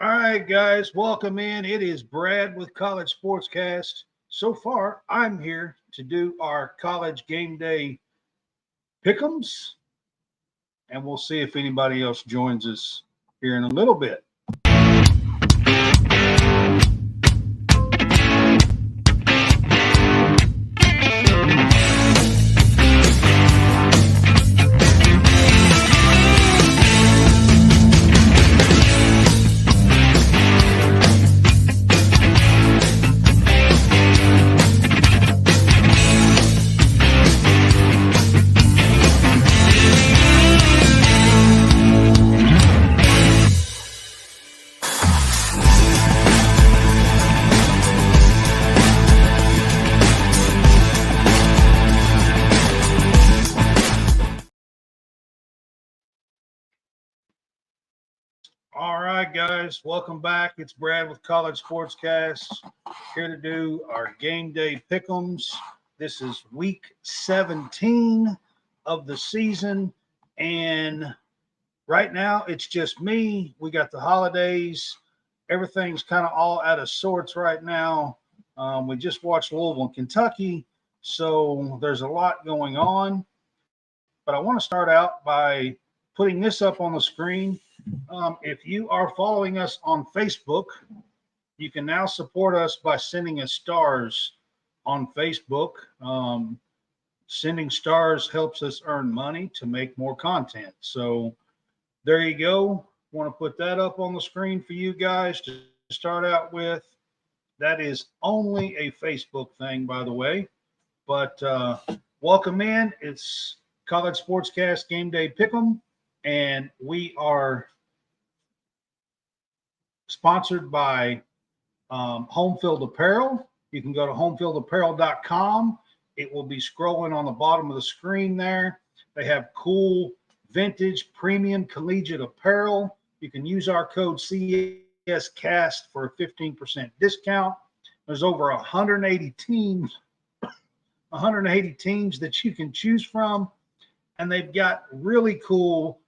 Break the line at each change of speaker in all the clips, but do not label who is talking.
All right, guys, welcome in. It is Brad with College Sportscast. So far, I'm here to do our college game day pick'ems, and we'll see if anybody else joins us here in a little bit. All right, guys, welcome back. It's Brad with College Sportscast here to do our game day pick'ems. This is week 17 of the season, and right now it's just me. We got the holidays. Everything's kind of all out of sorts right now. We just watched Louisville and Kentucky, so there's a lot going on. But I want to start out by putting this up on the screen. If you are following us on Facebook, you can now support us by sending us stars on Facebook. Sending stars helps us earn money to make more content. So there you go. Want to put that up on the screen for you guys to start out with. That is only a Facebook thing, by the way. But welcome in. It's College Sportscast Game Day Pick'em, and we are sponsored by Home Field Apparel. You can go to homefieldapparel.com. It will be scrolling on the bottom of the screen there. They have cool vintage premium collegiate apparel. You can use our code CSCast for a 15% discount. There's over 180 teams that you can choose from, and they've got really cool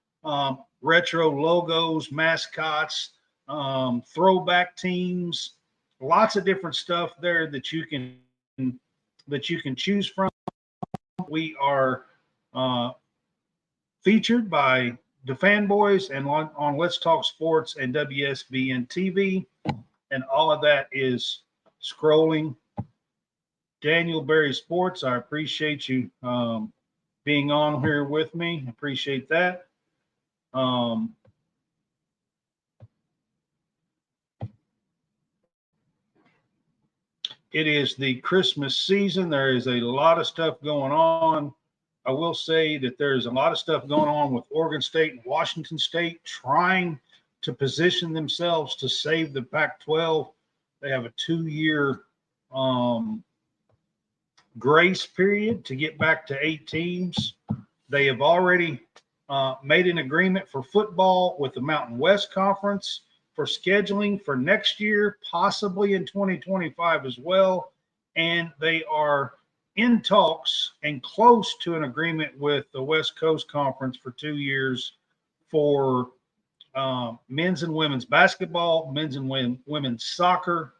retro logos, mascots, throwback teams, lots of different stuff there that you can choose from. We are featured by the Fanboys and on Let's Talk Sports and WSBN TV, and all of that is scrolling. Daniel Berry Sports, I appreciate you being on here with me. Appreciate that. It is the Christmas season. There is a lot of stuff going on. I will say that there's a lot of stuff going on with Oregon State and Washington State trying to position themselves to save the Pac-12. They have a 2-year grace period to get back to 8 teams. They have already made an agreement for football with the Mountain West Conference for scheduling for next year, possibly in 2025 as well. And they are in talks and close to an agreement with the West Coast Conference for 2 years for men's and women's basketball, men's and women's soccer,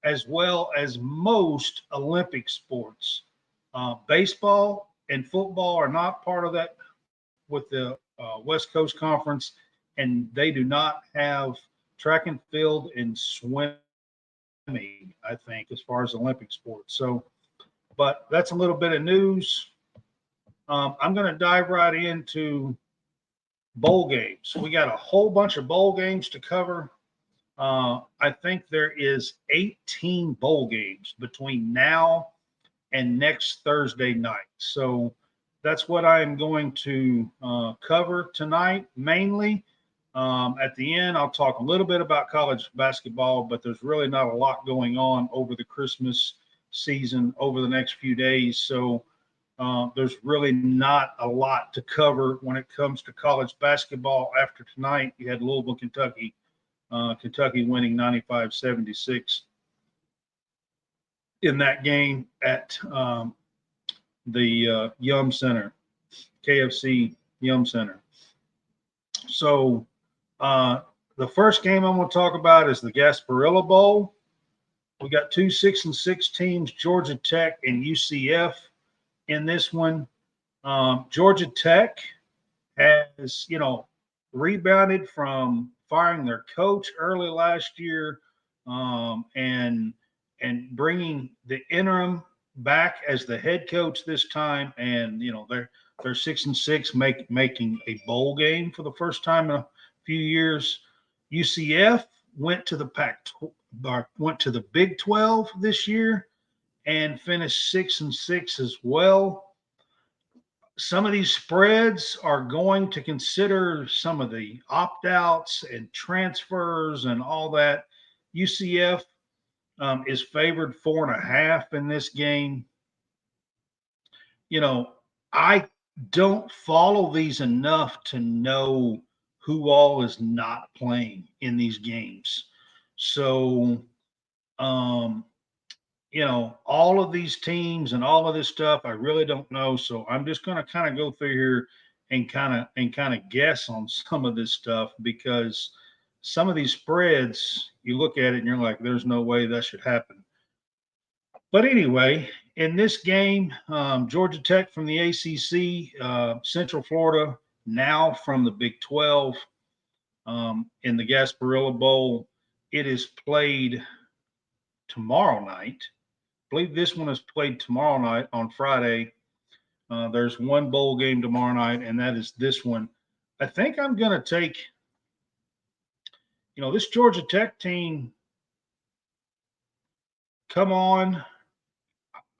as well as most Olympic sports. Baseball and football are not part of that with the West Coast Conference, and they do not have track and field and swimming, I think, as far as Olympic sports. So, but that's a little bit of news. I'm going to dive right into bowl games. We got a whole bunch of bowl games to cover. I think there is 18 bowl games between now and next Thursday night. So that's what I'm going to cover tonight mainly. At the end, I'll talk a little bit about college basketball, but there's really not a lot going on over the Christmas season over the next few days. So there's really not a lot to cover when it comes to college basketball. After tonight, you had Louisville, Kentucky, Kentucky winning 95-76 in that game at the Yum Center, KFC Yum Center. So the the first game I'm going to talk about is the Gasparilla Bowl. We got two 6-6 teams, Georgia Tech and UCF, in this one. Georgia Tech has, rebounded from firing their coach early last year, and bringing the interim back as the head coach this time, and they're 6-6, making a bowl game for the first time in a few years. UCF went to the Big 12 this year and finished 6-6 as well. Some of these spreads are going to consider some of the opt-outs and transfers and all that. UCF is favored 4.5 in this game. I don't follow these enough to know who all is not playing in these games. So, all of these teams and all of this stuff, I really don't know. So I'm just going to kind of go through here and kind of guess on some of this stuff, because some of these spreads, you look at it and you're like, there's no way that should happen. But anyway, in this game, Georgia Tech from the ACC, Central Florida now from the Big 12, in the Gasparilla Bowl. It is played tomorrow night. I believe this one is played tomorrow night on Friday. There's one bowl game tomorrow night, and that is this one. I think I'm going to take, this Georgia Tech team, come on,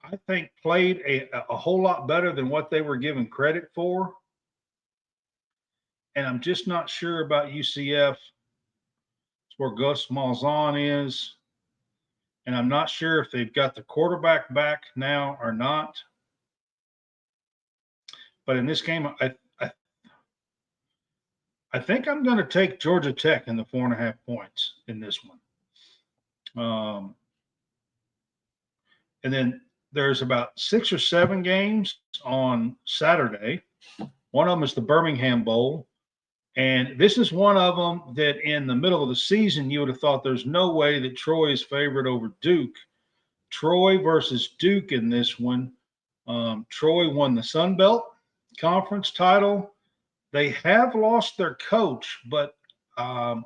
I think played a whole lot better than what they were given credit for. And I'm just not sure about UCF. It's where Gus Malzahn is. And I'm not sure if they've got the quarterback back now or not. But in this game, I think I'm going to take Georgia Tech in the 4.5 points in this one. And then there's about 6 or 7 games on Saturday. One of them is the Birmingham Bowl. And this is one of them that in the middle of the season, you would have thought there's no way that Troy is favored over Duke. Troy versus Duke in this one. Troy won the Sun Belt Conference title. They have lost their coach, but I'm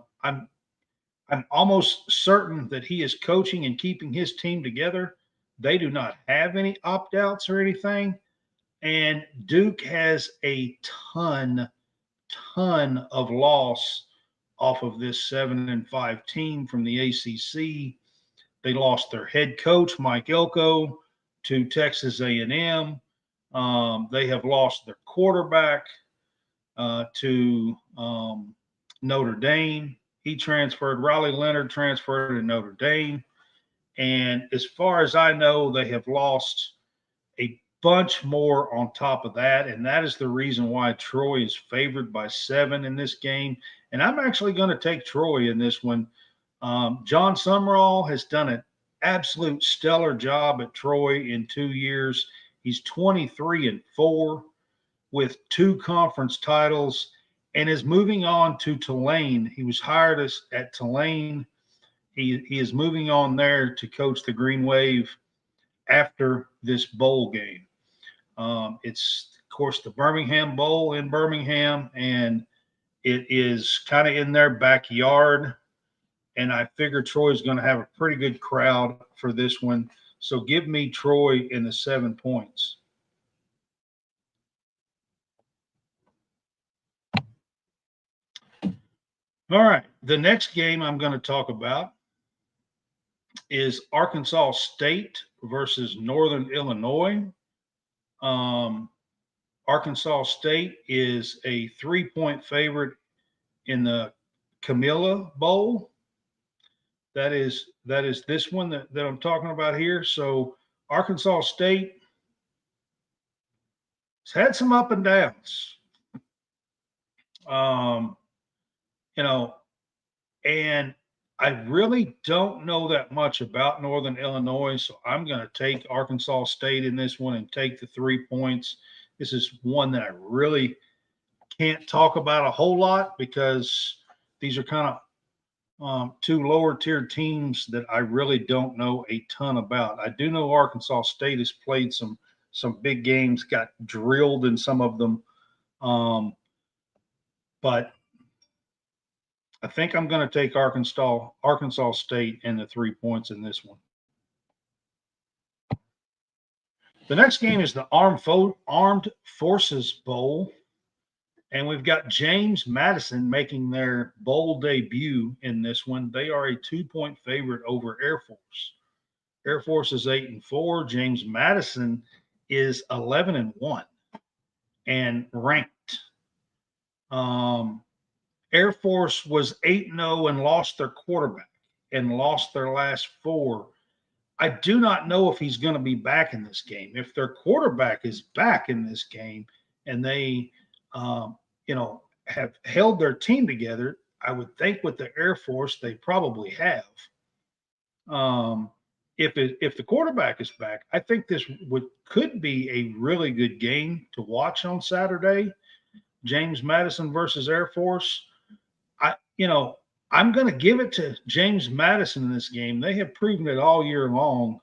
almost certain that he is coaching and keeping his team together. They do not have any opt-outs or anything. And Duke has a ton of loss off of this 7-5 team from the ACC. They lost their head coach, Mike Elko, to Texas A&M. They have lost their quarterback to Notre Dame. He transferred. Riley Leonard transferred to Notre Dame. And as far as I know, they have lost a bunch more on top of that. And that is the reason why Troy is favored by 7 in this game. And I'm actually going to take Troy in this one. John Sumrall has done an absolute stellar job at Troy in 2 years. He's 23-4 with 2 conference titles and is moving on to Tulane. He was hired at Tulane. He is moving on there to coach the Green Wave after this bowl game. It's, of course, the Birmingham Bowl in Birmingham, and it is kind of in their backyard. And I figure Troy is going to have a pretty good crowd for this one. So give me Troy in the 7 points. All right. The next game I'm going to talk about is Arkansas State versus Northern Illinois. Arkansas State is a 3-point favorite in the Camilla Bowl. That is this one that I'm talking about here. So Arkansas State has had some up and downs. And I really don't know that much about Northern Illinois, so I'm going to take Arkansas State in this one and take the 3 points. This is one that I really can't talk about a whole lot because these are kind of two lower tier teams that I really don't know a ton about. I do know Arkansas State has played some big games, got drilled in some of them, but I think I'm going to take Arkansas State and the 3 points in this one. The next game is the Armed Forces Bowl, and we've got James Madison making their bowl debut in this one. They are a 2-point favorite over Air Force. Air Force is 8-4. James Madison is 11-1 and ranked. Air Force was 8-0 and lost their quarterback and lost their last 4. I do not know if he's going to be back in this game. If their quarterback is back in this game and they, have held their team together, I would think with the Air Force they probably have. If the quarterback is back, I think this could be a really good game to watch on Saturday. James Madison versus Air Force. I'm going to give it to James Madison in this game. They have proven it all year long.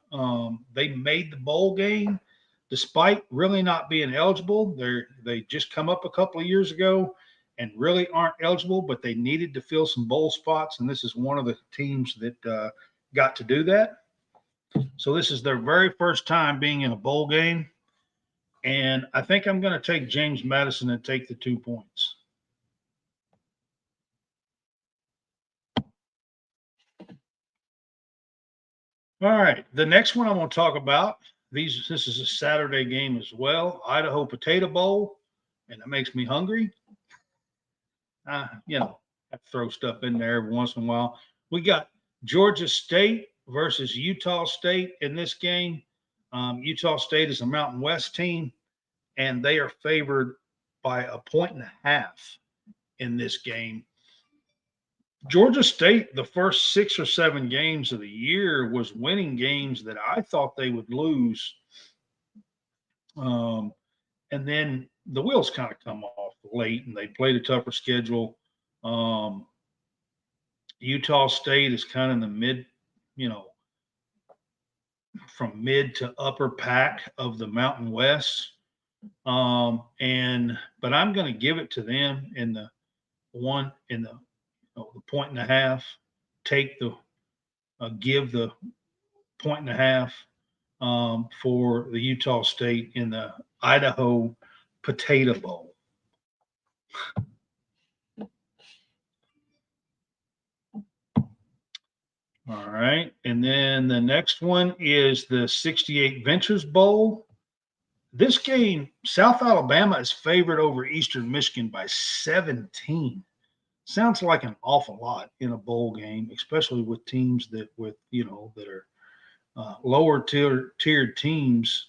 They made the bowl game despite really not being eligible. They just come up a couple of years ago and really aren't eligible, but they needed to fill some bowl spots, and this is one of the teams that got to do that. So this is their very first time being in a bowl game, and I think I'm going to take James Madison and take the 2 points. All right, the next one I want to talk about, this is a Saturday game as well, Idaho Potato Bowl, and it makes me hungry. I throw stuff in there every once in a while. We got Georgia State versus Utah State in this game. Utah State is a Mountain West team, and they are favored by 1.5 in this game. Georgia State, the first 6 or 7 games of the year, was winning games that I thought they would lose. And then the wheels kind of come off late, and they played a tougher schedule. Utah State is kind of in the mid, from mid to upper pack of the Mountain West. But I'm going to give it to them in the 1.5. Take give the 1.5 for the Utah State in the Idaho Potato Bowl. All right. And then the next one is the 68 Ventures Bowl. This game, South Alabama is favored over Eastern Michigan by 17. Sounds like an awful lot in a bowl game, especially with teams that are lower tiered teams.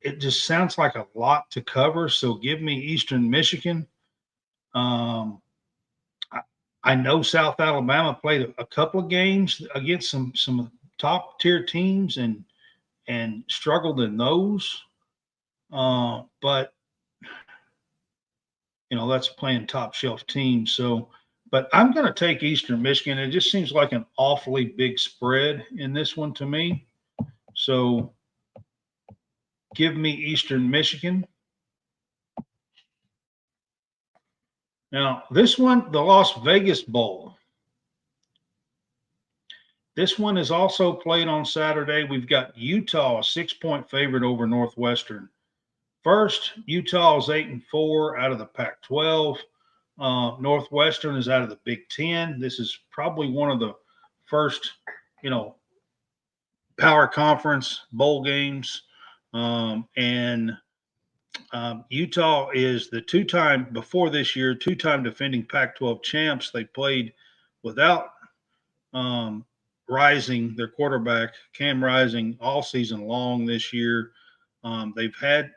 It just sounds like a lot to cover. So give me Eastern Michigan. I know South Alabama played a couple of games against some top tier teams and struggled in those. But that's playing top shelf teams. So, but I'm going to take Eastern Michigan. It just seems like an awfully big spread in this one to me. So give me Eastern Michigan. Now, this one, the Las Vegas Bowl. This one is also played on Saturday. We've got Utah, a 6-point favorite over Northwestern. First, Utah is 8-4 out of the Pac-12. Northwestern is out of the Big Ten. This is probably one of the first, power conference bowl games. Utah is the two-time defending Pac-12 champs. They played without Rising, their quarterback, Cam Rising, all season long this year. They've had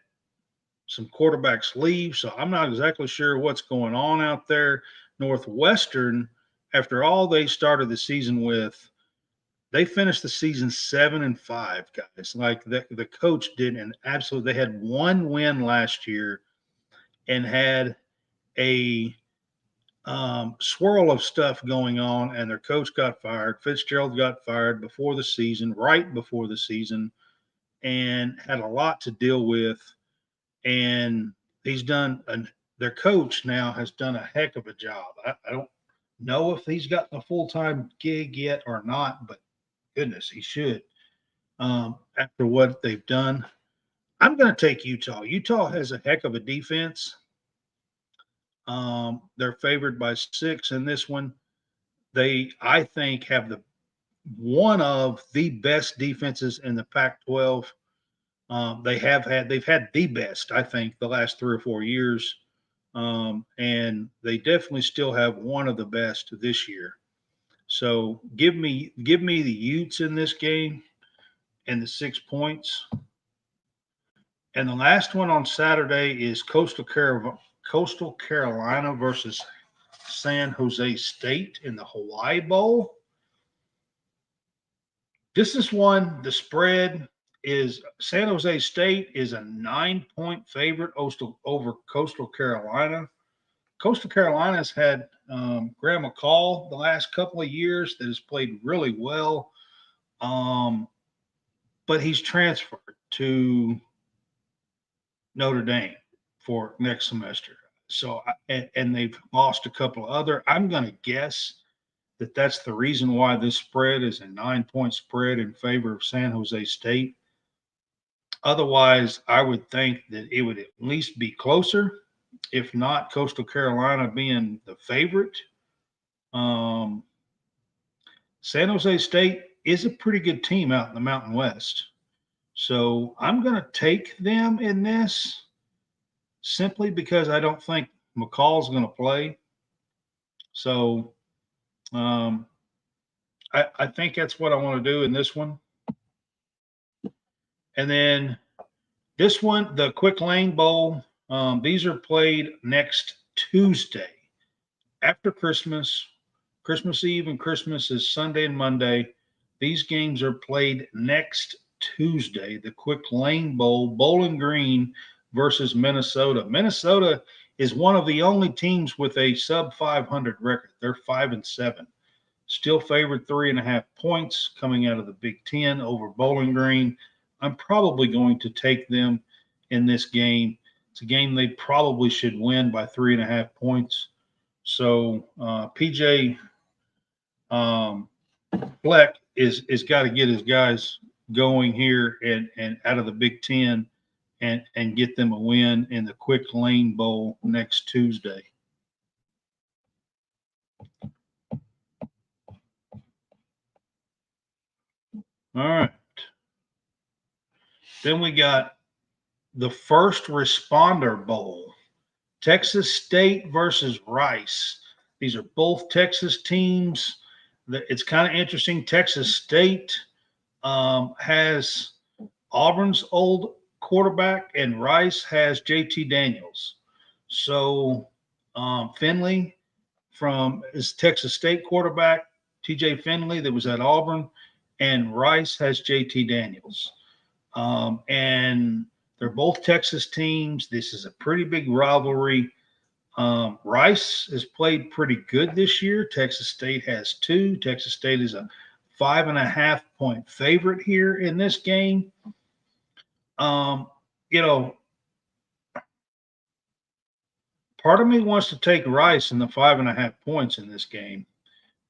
some quarterbacks leave, so I'm not exactly sure what's going on out there. Northwestern, after all they started the season with, they finished the season 7-5, guys. Like the coach did an absolute. They had 1 win last year and had a swirl of stuff going on, and their coach got fired. Fitzgerald got fired before the season, right before the season, and had a lot to deal with. And he's done, their coach now has done a heck of a job. I don't know if he's gotten a full-time gig yet or not, but goodness, he should. After what they've done, I'm going to take Utah. Utah has a heck of a defense. They're favored by 6 in this one. They, I think, have one of the best defenses in the Pac-12. They've had the best, I think, the last 3 or 4 years, and they definitely still have one of the best this year. So give me the Utes in this game and the 6 points. And the last one on Saturday is Coastal Carolina versus San Jose State in the Hawaii Bowl. This is one, the spread is San Jose State is a 9-point favorite over Coastal Carolina. Coastal Carolina's had Graham McCall the last couple of years that has played really well. But he's transferred to Notre Dame for next semester. So, and they've lost a couple of other. I'm going to guess that that's the reason why this spread is a 9-point spread in favor of San Jose State. Otherwise, I would think that it would at least be closer, if not Coastal Carolina being the favorite. San Jose State is a pretty good team out in the Mountain West. So I'm going to take them in this simply because I don't think McCall's going to play. So I think that's what I want to do in this one. And then this one, the Quick Lane Bowl, these are played next Tuesday after Christmas. Christmas Eve and Christmas is Sunday and Monday. These games are played next Tuesday. The Quick Lane Bowl, Bowling Green versus Minnesota. Minnesota is one of the only teams with a sub 500 record. They're 5-7. Still favored 3.5 points coming out of the Big Ten over Bowling Green. I'm probably going to take them in this game. It's a game they probably should win by 3.5 points. So PJ Fleck is got to get his guys going here and out of the Big Ten and get them a win in the Quick Lane Bowl next Tuesday. All right. Then we got the First Responder Bowl, Texas State versus Rice. These are both Texas teams. It's kind of interesting. Texas State has Auburn's old quarterback, and Rice has JT Daniels. So Finley is Texas State quarterback, TJ Finley that was at Auburn, and Rice has JT Daniels. And they're both Texas teams. This is a pretty big rivalry. Rice has played pretty good this year. Texas State has 2. Texas State is a 5.5-point favorite here in this game. Part of me wants to take Rice in the 5.5 points in this game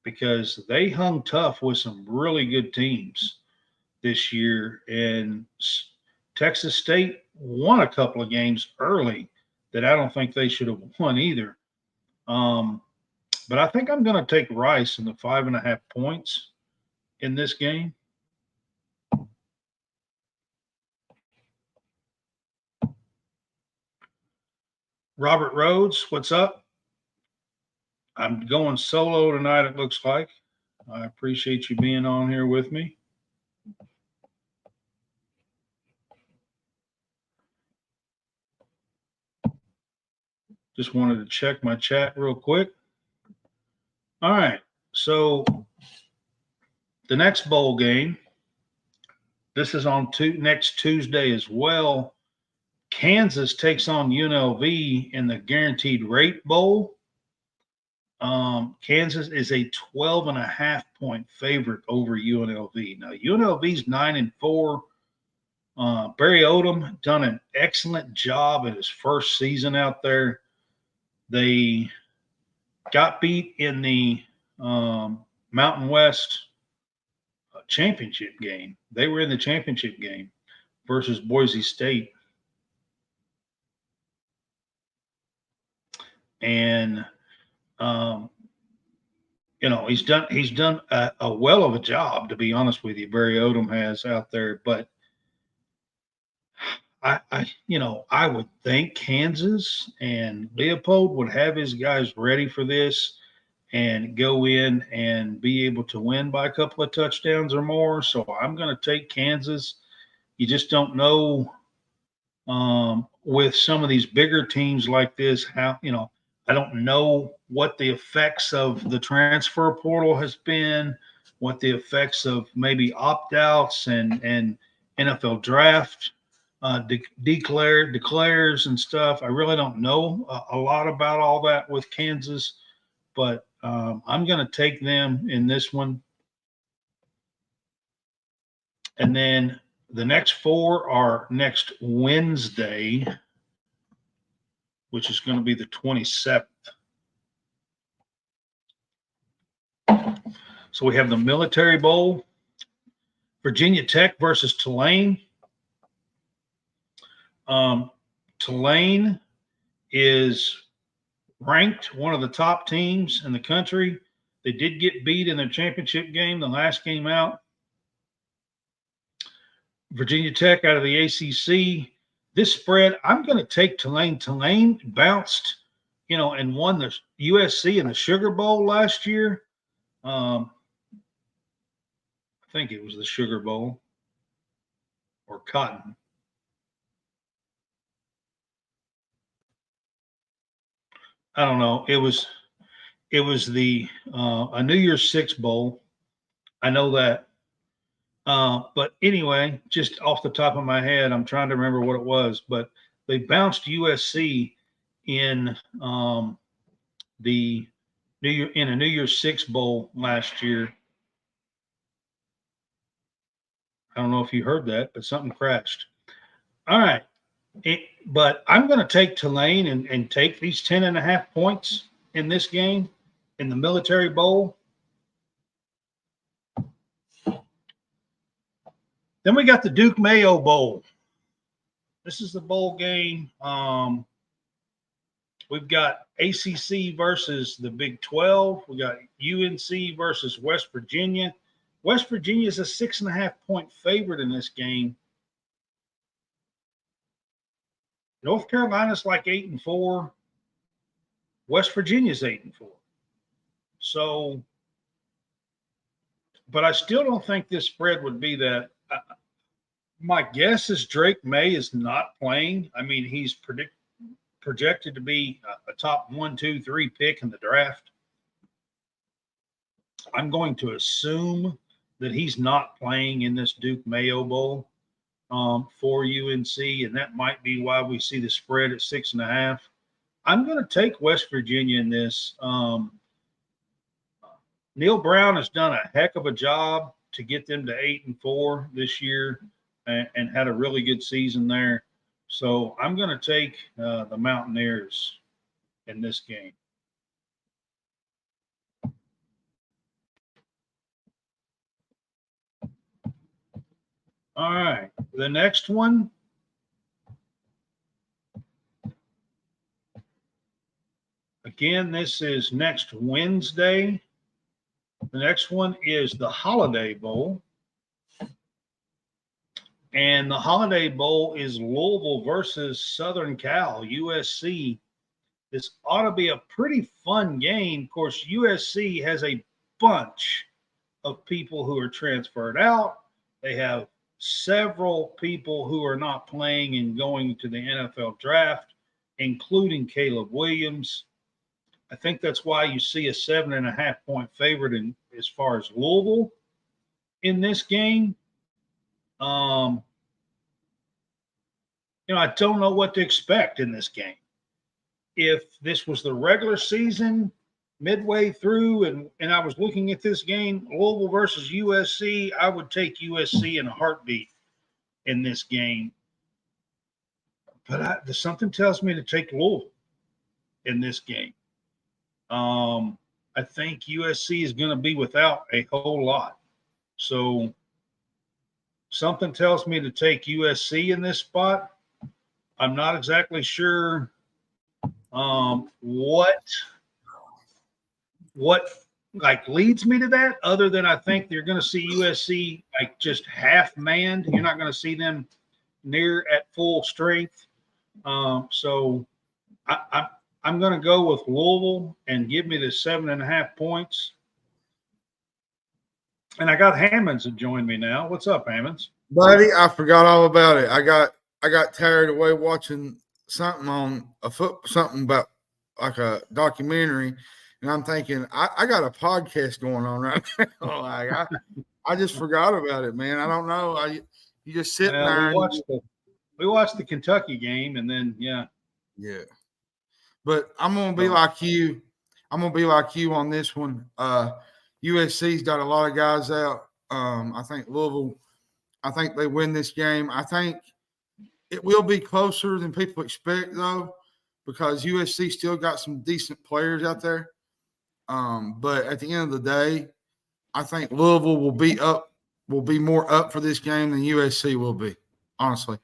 because they hung tough with some really good teams this year, and Texas State won a couple of games early that I don't think they should have won either. But I think I'm going to take Rice in the 5.5 points in this game. Robert Rhodes, what's up? I'm going solo tonight, it looks like. I appreciate you being on here with me. Just wanted to check my chat real quick. All right, so the next bowl game, this is on next Tuesday as well. Kansas takes on UNLV in the Guaranteed Rate Bowl. Kansas is a 12.5-point favorite over UNLV. Now, UNLV's 9-4. Barry Odom done an excellent job in his first season out there. They got beat in the Mountain West championship game. They were in the championship game versus Boise State. And he's done a well of a job, to be honest with you. Barry Odom has out there, but I would think Kansas and Leopold would have his guys ready for this and go in and be able to win by a couple of touchdowns or more. So I'm going to take Kansas. You just don't know with some of these bigger teams like this, how, I don't know what the effects of the transfer portal has been, what the effects of maybe opt-outs and NFL draft declares and stuff. I really don't know a lot about all that with Kansas, but I'm going to take them in this one. And then the next four are next Wednesday, which is going to be the 27th. So we have the Military Bowl, Virginia Tech versus Tulane. Tulane is ranked one of the top teams in the country. They did get beat in their championship game, the last game out. Virginia Tech out of the ACC. This spread, I'm going to take Tulane. Tulane bounced, and won the USC in the Sugar Bowl last year. I think it was the Sugar Bowl or Cotton. I don't know. It was the a New Year's Six Bowl. I know that. But anyway, just off the top of my head, I'm trying to remember what it was. But they bounced USC in the in a New Year's Six Bowl last year. I don't know if you heard that, but something crashed. All right. But I'm going to take Tulane and take these 10.5 points in this game in the Military Bowl. Then we got the Duke Mayo Bowl. This is the bowl game. We've got ACC versus the Big 12. We got UNC versus West Virginia. West Virginia is a 6.5-point favorite in this game. North Carolina's like 8-4. West Virginia's 8-4. So, but I still don't think this spread would be that. My guess is Drake May is not playing. I mean, he's projected to be a top 1, 2, 3 pick in the draft. I'm going to assume that he's not playing in this Duke Mayo Bowl for UNC, and that might be why we see the spread at 6.5. I'm going to take West Virginia in this. Neil Brown has done a heck of a job to get them to 8-4 this year and had a really good season there. So I'm going to take the Mountaineers in this game. All right, the next one. Again, this is next Wednesday. The next one is the Holiday Bowl. And the Holiday Bowl is Louisville versus Southern Cal, USC. This ought to be a pretty fun game. Of course, USC has a bunch of people who are transferred out. They have several people who are not playing and going to the NFL draft, including Caleb Williams. I think that's why you see a 7.5-point favorite in as far as Louisville in this game. I don't know what to expect in this game. If this was the regular season, midway through and I was looking at this game, Louisville versus USC, I would take USC in a heartbeat in this game. But something tells me to take Louisville in this game. I think USC is going to be without a whole lot. So something tells me to take USC in this spot. I'm not exactly sure what like leads me to that, other than I think you're going to see USC like just half manned. You're not going to see them near at full strength. So I'm going to go with Louisville and give me the 7.5 points. And I got Hammonds to join me now. What's up, Hammonds?
Buddy, I forgot all about it. I got tired away watching something something about like a documentary, and I'm thinking I got a podcast going on right now. Like I just forgot about it, man. I don't know. You just sit there.
We watched the Kentucky game, and then yeah.
But I'm gonna be like you. I'm gonna be like you on this one. USC's got a lot of guys out. I think Louisville. I think they win this game. I think it will be closer than people expect, though, because USC still got some decent players out there. But at the end of the day, I think Louisville will be more up for this game than USC will be, honestly,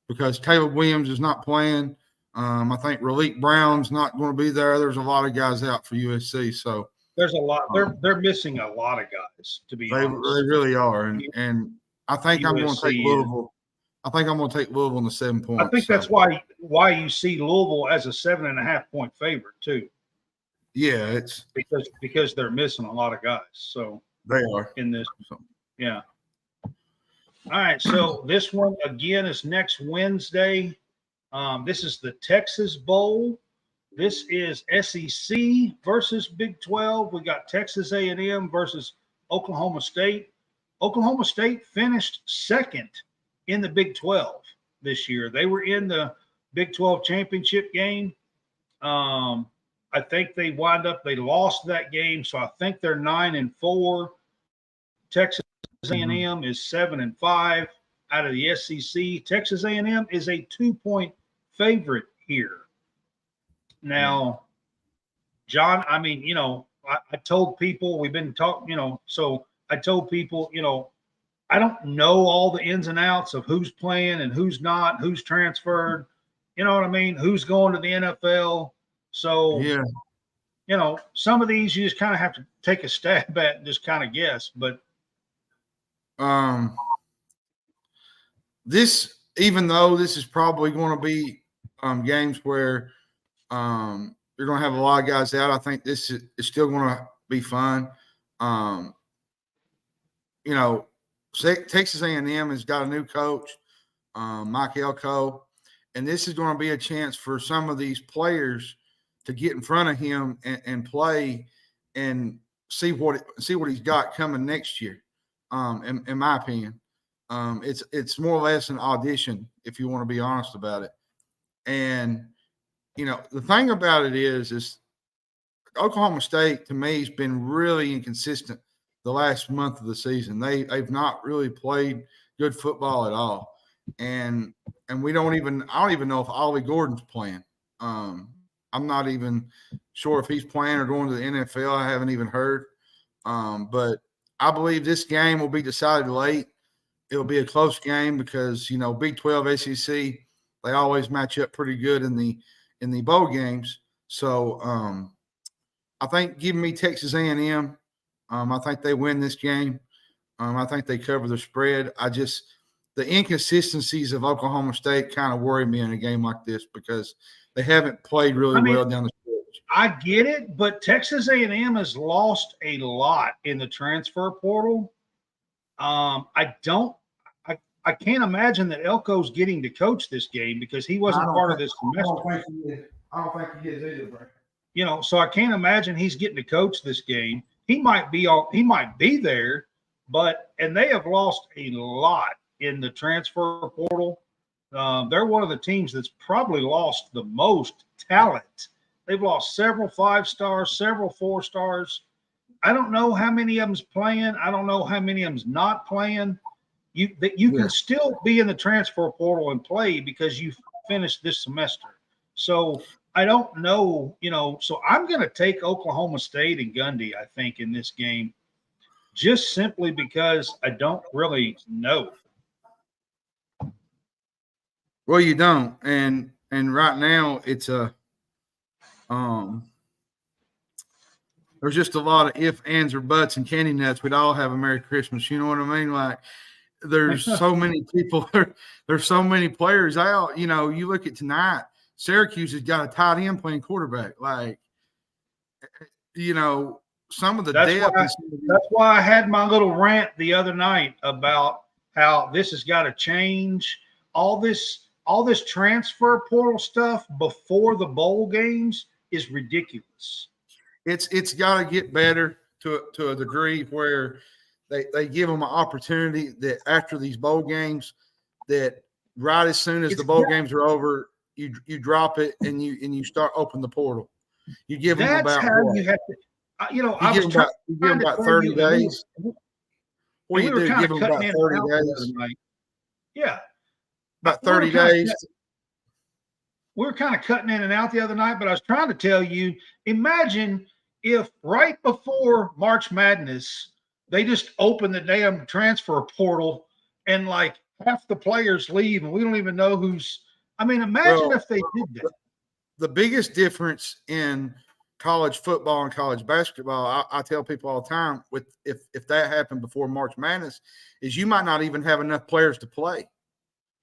because Caleb Williams is not playing. I think Raleek Brown's not going to be there. There's a lot of guys out for USC, so
there's a lot. They're missing a lot of guys, to be honest.
They really are, and I think USC, I'm going to take Louisville. I think I'm going to take Louisville in the 7 points.
I think that's why you see Louisville as a 7.5 point favorite too.
Yeah, it's
because they're missing a lot of guys. So
they are
in this. Yeah. All right. So this one again is next Wednesday. This is the Texas Bowl. This is SEC versus Big 12. We got Texas A&M versus Oklahoma State. Oklahoma State finished second in the Big 12 this year. They were in the Big 12 championship game. I think they lost that game, so I think they're 9-4. Texas A&M is 7-5 out of the SEC. Texas A&M is a 2-point favorite here. Now, John, I mean, I told people we've been talking, so I told people, I don't know all the ins and outs of who's playing and who's not, who's transferred, you know what I mean? Who's going to the NFL. So,
yeah,
some of these you just kind of have to take a stab at and just kind of guess. But
even though this is probably going to be games where you're going to have a lot of guys out, I think this is still going to be fun. Texas A&M has got a new coach, Mike Elko, and this is going to be a chance for some of these players to get in front of him and play and see what he's got coming next year. In my opinion, it's more or less an audition, if you want to be honest about it. And the thing about it is Oklahoma State to me has been really inconsistent the last month of the season. They've not really played good football at all, and I don't even know if Ollie Gordon's playing. I'm not even sure if he's playing or going to the NFL. I haven't even heard. But I believe this game will be decided late. It'll be a close game because Big 12 SEC, they always match up pretty good in the bowl games. So I think give me Texas A&M. I think they win this game. I think they cover the spread. The inconsistencies of Oklahoma State kind of worry me in a game like this because they haven't played really well down the stretch.
I get it, but Texas A&M has lost a lot in the transfer portal. I can't imagine that Elko's getting to coach this game because he wasn't part of this semester.
I don't think he is either, bro.
So I can't imagine he's getting to coach this game. He might be there, and they have lost a lot in the transfer portal. They're one of the teams that's probably lost the most talent They've lost several 5-stars, several 4-stars. I don't know how many of them's playing. I don't know how many of them's not playing. You can still be in the transfer portal and play because you finished this semester. So I don't know, so I'm going to take Oklahoma State and Gundy, I think, in this game, just simply because I don't really know.
Well, you don't. And right now it's there's just a lot of ifs, ands, or buts and candy nuts. We'd all have a Merry Christmas. You know what I mean? Like, there's so many people, there's so many players out. You look at tonight, Syracuse has got a tight end playing quarterback. Like, some of the depth.
That's why I had my little rant the other night about how this has got to change. All this transfer portal stuff before the bowl games is ridiculous.
It's got to get better to a degree where they give them an opportunity that after these bowl games, that right as soon as the bowl games are over, you drop it and you start opening the portal. You give them about
you have to. I was
trying to give them about 30 days. What do you do? Give them about 30 days.
Yeah,
about 30 days.
We were kind of cutting in and out the other night, but I was trying to tell you, imagine if right before March Madness, they just open the damn transfer portal and like half the players leave and we don't even know who's. I mean, imagine if they did that.
The biggest difference in college football and college basketball, I tell people all the time, with if that happened before March Madness, is you might not even have enough players to play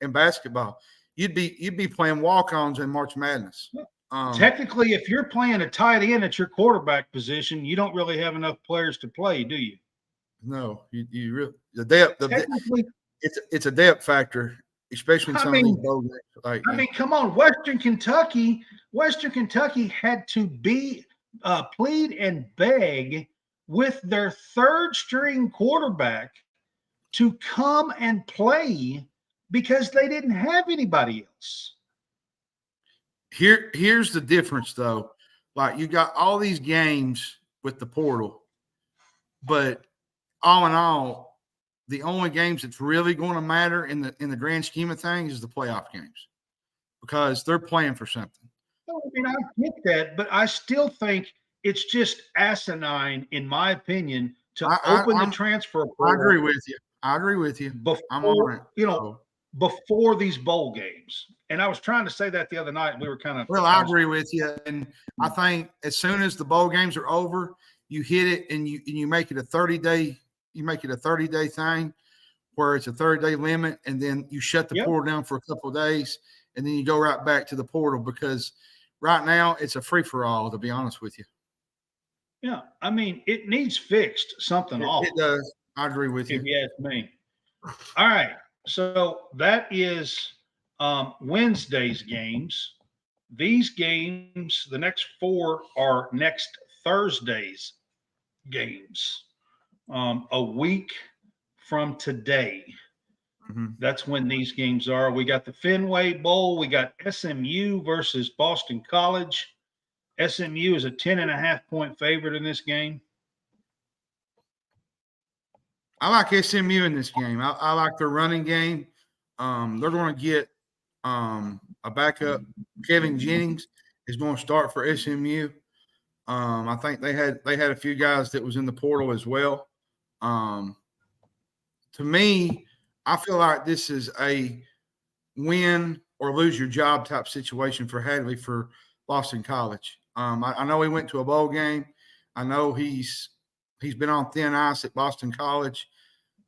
in basketball. You'd be playing walk-ons in March Madness.
Technically, if you're playing a tight end at your quarterback position, you don't really have enough players to play, do you?
No, you really the depth. It's a depth factor, especially in some of these bowl games.
Come on, Western Kentucky had to plead and beg with their third-string quarterback to come and play because they didn't have anybody else.
Here's the difference, though. Like, you got all these games with the portal, but all in all, the only games that's really going to matter in the grand scheme of things is the playoff games because they're playing for something.
I mean, I get that, but I still think it's just asinine, in my opinion, to open the transfer portal.
I agree with you. I'm on it.
Before these bowl games. And I was trying to say that the other night. We were kind of.
Well, I agree with you. And I think as soon as the bowl games are over, you hit it and you make it a 30-day. You make it a 30-day thing where it's a 30-day limit, and then you shut the portal down for a couple of days, and then you go right back to the portal because right now it's a free-for-all, to be honest with you.
Yeah, I mean, it needs fixed something off.
It does. I agree with you.
If you ask me. All right, so that is Wednesday's games. These games, the next 4 are next Thursday's games. A week from today.
Mm-hmm.
That's when these games are. We got the Fenway Bowl. We got SMU versus Boston College. SMU is a 10.5-point favorite in this game.
I like SMU in this game. I like their running game. They're going to get a backup. Kevin Jennings is going to start for SMU. I think they had a few guys that was in the portal as well. To me, I feel like this is a win or lose your job type situation for Hadley for Boston College. I know he went to a bowl game. I know he's been on thin ice at Boston College,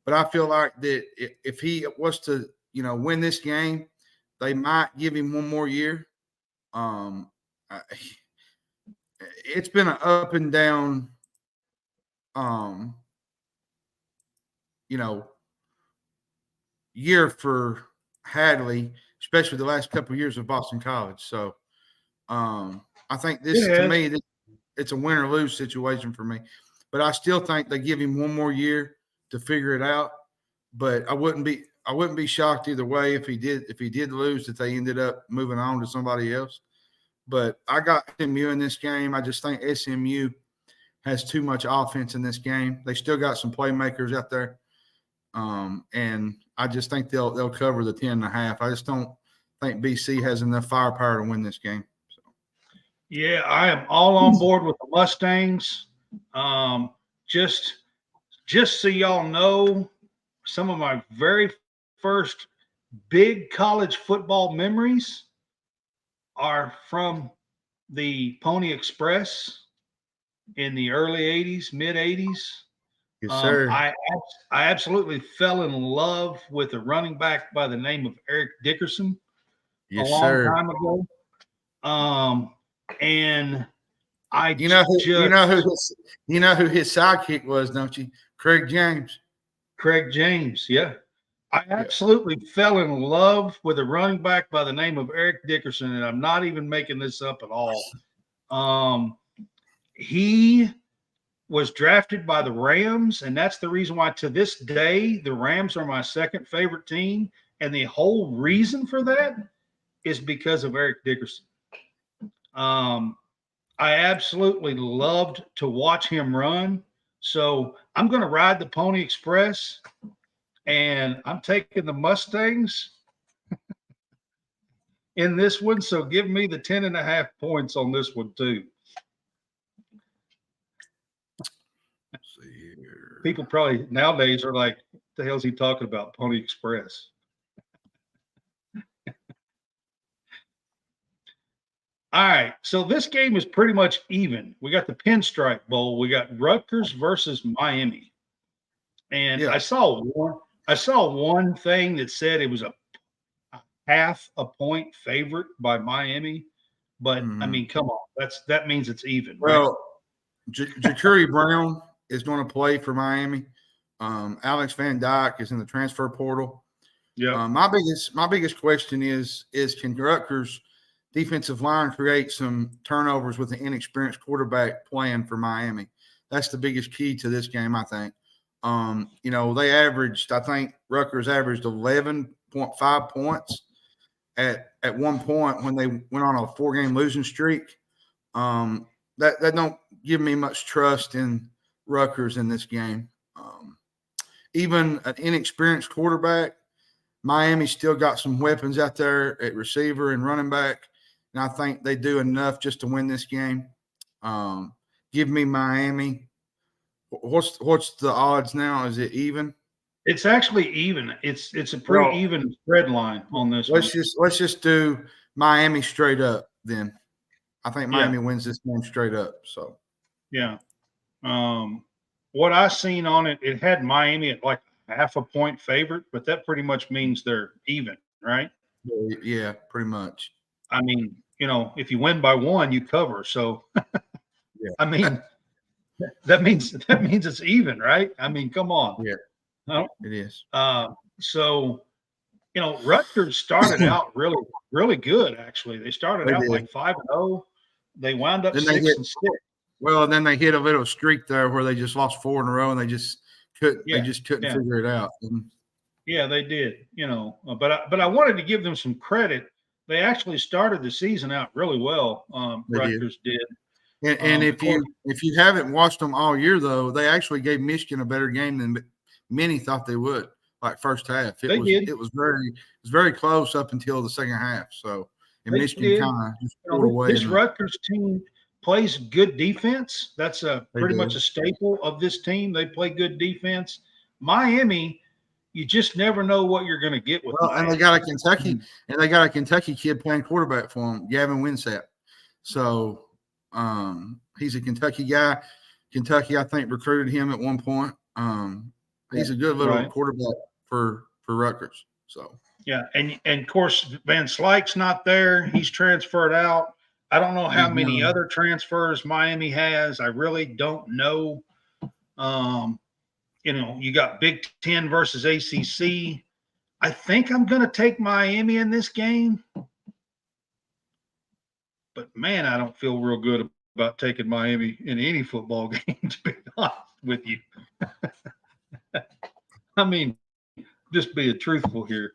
but I feel like that if he was to win this game, they might give him one more year. It's been an up and down, year for Hadley, especially the last couple of years of Boston College. So I think to me, it's a win or lose situation for me. But I still think they give him one more year to figure it out. But I wouldn't be shocked either way if he did lose, that they ended up moving on to somebody else. but I got SMU in this game. I just think SMU has too much offense in this game. They still got some playmakers out there. And I just think they'll cover the 10.5. I just don't think BC has enough firepower to win this game. So.
Yeah, I am all on board with the Mustangs. Just so y'all know, some of my very first big college football memories are from the Pony Express in the early 80s, mid 80s.
Yes, sir.
I absolutely fell in love with a running back by the name of Eric Dickerson a long time ago. And
you know who his sidekick was, don't you? Craig James.
Craig James, yeah. I absolutely fell in love with a running back by the name of Eric Dickerson, and I'm not even making this up at all. He was drafted by the Rams, and that's the reason why to this day the Rams are my second favorite team. And the whole reason for that is because of Eric Dickerson. I absolutely loved to watch him run. So I'm going to ride the Pony Express, and I'm taking the Mustangs in this one. So give me the 10.5 points on this one too. People probably nowadays are like, what the hell is he talking about, Pony Express? All right, so this game is pretty much even. We got the Pinstripe Bowl. We got Rutgers versus Miami. And I saw one thing that said it was a half a point favorite by Miami. But, I mean, come on. That means it's even,
well, right? Ja'Carri Brown is going to play for Miami. Alex Van Dyke is in the transfer portal.
Yeah.
My biggest question is can Rutgers defensive line create some turnovers with an inexperienced quarterback playing for Miami? That's the biggest key to this game, I think. I think Rutgers averaged 11.5 points at one point when they went on a 4-game losing streak. That don't give me much trust in Rutgers in this game. Even an inexperienced quarterback, Miami still got some weapons out there at receiver and running back, and I think they do enough just to win this game. Give me Miami. What's the odds now? Is it even?
It's actually even. It's a pretty even spread line on this.
Let's just do Miami straight up then. I think Miami wins this game straight up. So
yeah. What I seen on it, it had Miami at like half a point favorite, but that pretty much means they're even, right?
Yeah, pretty much.
I mean, if you win by 1, you cover. So, I mean, that means it's even, right? I mean, come on.
Yeah,
no?
It is.
So, Rutgers started out really, really good. Actually, they started out like 5-0. They wound up 6-6.
Well, and then they hit a little streak there where they just lost 4 in a row, and they just couldn't figure it out.
Yeah, they did. But I wanted to give them some credit. They actually started the season out really well. Rutgers did.
And if you haven't watched them all year, though, they actually gave Michigan a better game than many thought they would. Like first half, it was very close up until the second half. So, and Michigan kind of just pulled away.
This Rutgers team plays good defense. That's pretty much a staple of this team. They play good defense. Miami, you just never know what you're going to get with.
Well, and they got a Kentucky kid playing quarterback for them, Gavin Winsett. So he's a Kentucky guy. Kentucky, I think, recruited him at one point. He's a good little quarterback for Rutgers. So
yeah, and of course Van Slyke's not there. He's transferred out. I don't know how many other transfers Miami has. I really don't know. You got Big Ten versus ACC. I think I'm going to take Miami in this game. But, man, I don't feel real good about taking Miami in any football game, to be honest with you. I mean, just being truthful here.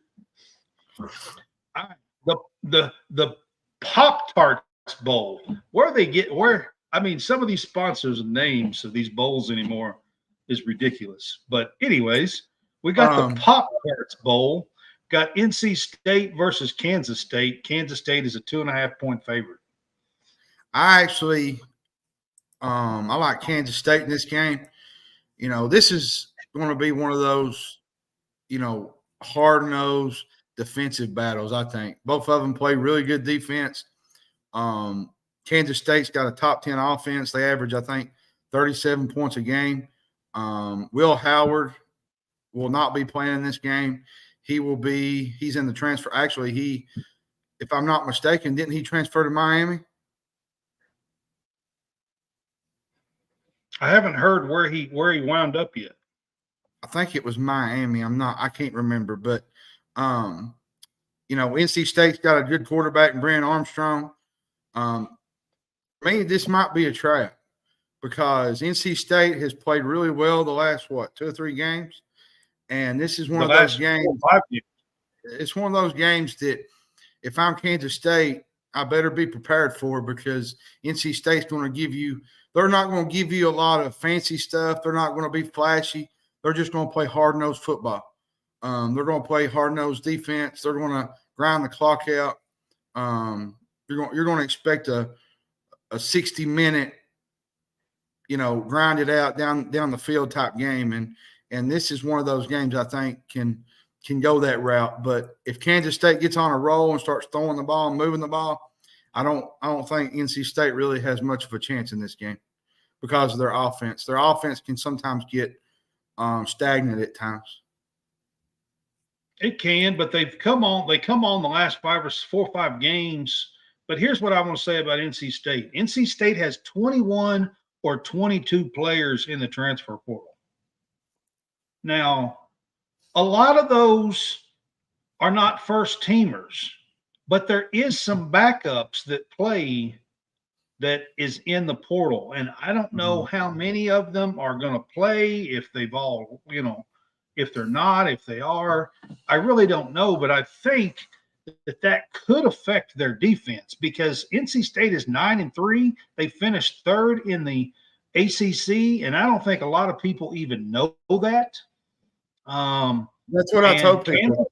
The Pop-Tarts Bowl. Some of these sponsors and names of these bowls anymore is ridiculous. But anyways, we got the Pop Tarts Bowl. Got NC State versus Kansas State. Kansas State is a 2.5-point favorite.
I like Kansas State in this game. This is going to be one of those, hard-nosed defensive battles, I think. Both of them play really good defense. Kansas State's got a top 10 offense. They average, I think, 37 points a game. Will Howard will not be playing in this game. He's in the transfer. Actually, if I'm not mistaken, didn't he transfer to Miami?
I haven't heard where he wound up yet.
I think it was Miami. I can't remember, but NC State's got a good quarterback in Brandon Armstrong. For me, this might be a trap because NC State has played really well the last 2 or 3 games, and this is one of those games. It's one of those games that if I'm Kansas State, I better be prepared for because NC State's going to give you. They're not going to give you a lot of fancy stuff. They're not going to be flashy. They're just going to play hard-nosed football. They're going to play hard-nosed defense. They're going to grind the clock out. You're going to expect a 60-minute, grind it out down the field type game, and this is one of those games I think can go that route. But if Kansas State gets on a roll and starts throwing the ball and moving the ball, I don't think NC State really has much of a chance in this game because of their offense. Their offense can sometimes get stagnant at times.
It can, but they come on the last 4 or 5 games. But here's what I want to say about NC State. NC State has 21 or 22 players in the transfer portal. Now, a lot of those are not first teamers, but there is some backups that play that is in the portal. And I don't know how many of them are going to play, if they've all, if they're not, if they are. I really don't know, but I think that could affect their defense because NC State is 9-3. They finished 3rd in the ACC, and I don't think a lot of people even know that.
That's what I told people.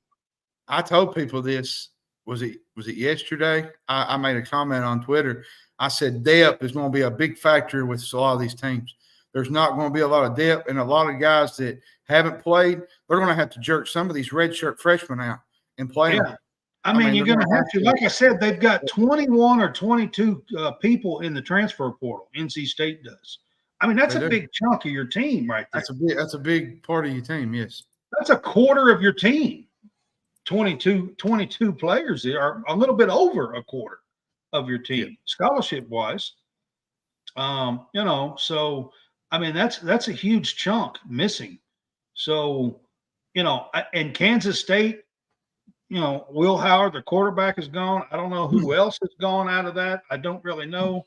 I told people this. Was it yesterday? I made a comment on Twitter. I said depth is going to be a big factor with a lot of these teams. There's not going to be a lot of depth, and a lot of guys that haven't played, they're going to have to jerk some of these redshirt freshmen out and play them.
I mean, you're going to have to. Like I said, they've got 21 or 22 people in the transfer portal. NC State does. I mean, that's a big chunk of your team right there.
That's a big part of your team, yes.
That's a quarter of your team. 22 players are a little bit over a quarter of your team, scholarship-wise. So I mean that's a huge chunk missing. So, and Kansas State, Will Howard, the quarterback, is gone. I don't know who else has gone out of that. I don't really know.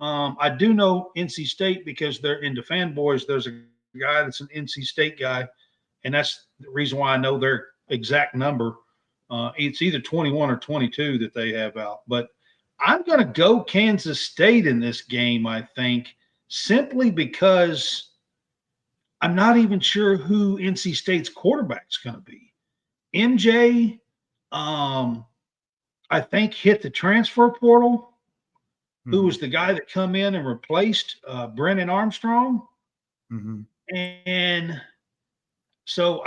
I do know NC State because they're into fanboys. There's a guy that's an NC State guy, and that's the reason why I know their exact number. It's either 21 or 22 that they have out. But I'm going to go Kansas State in this game, I think, simply because I'm not even sure who NC State's quarterback's going to be. MJ, I think, hit the transfer portal, who was the guy that come in and replaced Brennan Armstrong. And so,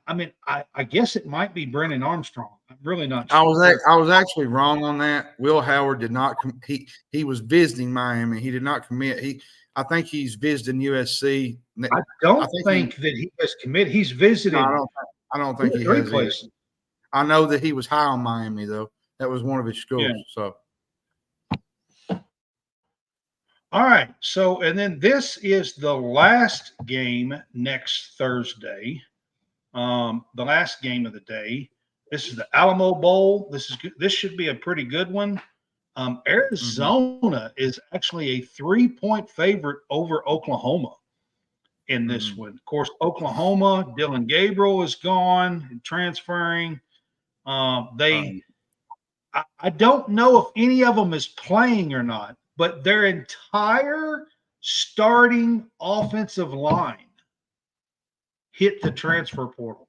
I guess it might be Brennan Armstrong. I'm really not sure.
I was actually wrong on that. Will Howard did not he was visiting Miami. He did not commit. I think he's visiting USC.
I don't think that he has committed. He's visited.
No, I don't think he has places. I know that he was high on Miami, though. That was one of his schools. Yeah. So,
all right. So, and then this is the last game next Thursday. The last game of the day. This is the Alamo Bowl. This should be a pretty good one. Arizona is actually a 3-point favorite over Oklahoma in this one. Of course, Oklahoma, Dylan Gabriel is gone and transferring. They I don't know if any of them is playing or not, but their entire starting offensive line hit the transfer portal.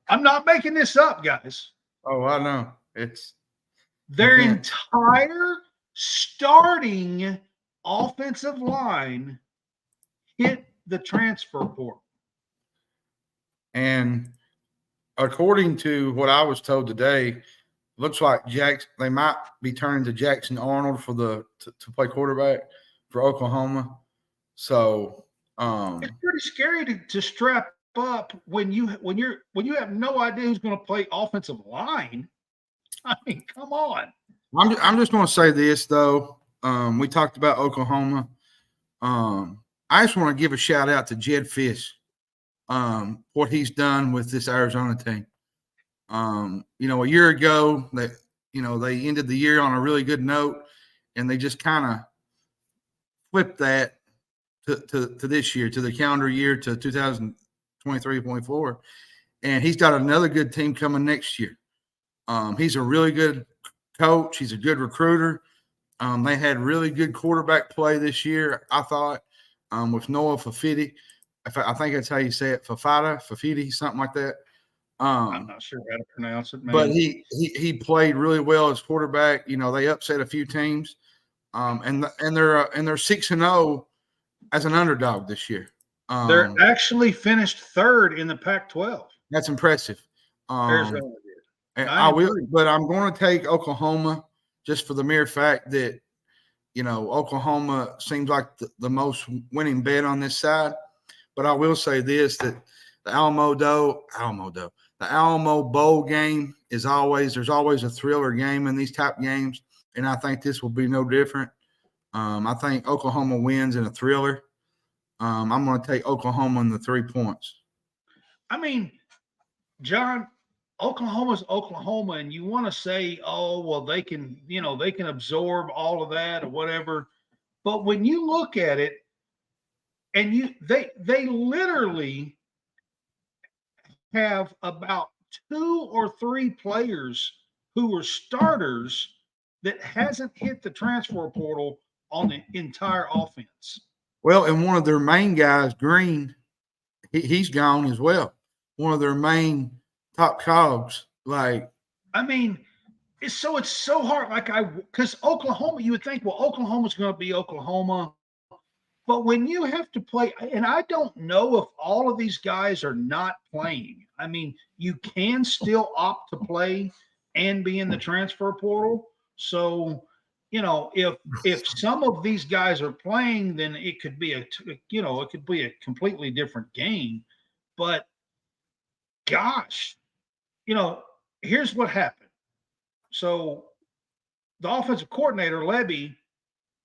I'm not making this up, guys.
Oh, I know. It's
their
intense.
entire starting offensive line hit the transfer portal.
And according to what I was told today, looks like they might be turning to Jackson Arnold to play quarterback for Oklahoma. So
it's pretty scary to strap up when you have no idea who's going to play offensive line. I mean, come on.
I'm just going to say this though. We talked about Oklahoma. I just want to give a shout out to Jed Fish. What he's done with this Arizona team. A year ago they ended the year on a really good note, and they just kind of flipped that to this year, to the calendar year, to 2023-24. And he's got another good team coming next year. He's a really good coach. He's a good recruiter. They had really good quarterback play this year, I thought, with Noah Fafiti. I think that's how you say it, Fafiti, something like that.
I'm not sure how to pronounce it, man.
But he played really well as quarterback. They upset a few teams, and they're 6-0 as an underdog this year.
They're actually finished third in the Pac-12.
That's impressive.
Arizona did.
I will, but I'm going to take Oklahoma just for the mere fact that Oklahoma seems like the most winning bet on this side. But I will say this, that the Alamo Bowl game there's always a thriller game in these type games, and I think this will be no different. I think Oklahoma wins in a thriller. I'm going to take Oklahoma in the 3 points.
I mean, John, Oklahoma's Oklahoma, and you want to say, oh, well, they can absorb all of that or whatever. But when you look at it, and they literally have about 2 or 3 players who were starters that hasn't hit the transfer portal on the entire offense.
Well, and one of their main guys, Green, he's gone as well. One of their main top cogs.
It's so hard. Because Oklahoma, you would think, well, Oklahoma's going to be Oklahoma. But when you have to play, and I don't know if all of these guys are not playing. I mean, you can still opt to play and be in the transfer portal. So, if some of these guys are playing, then it could be a completely different game. But gosh, here's what happened. So the offensive coordinator, Levy,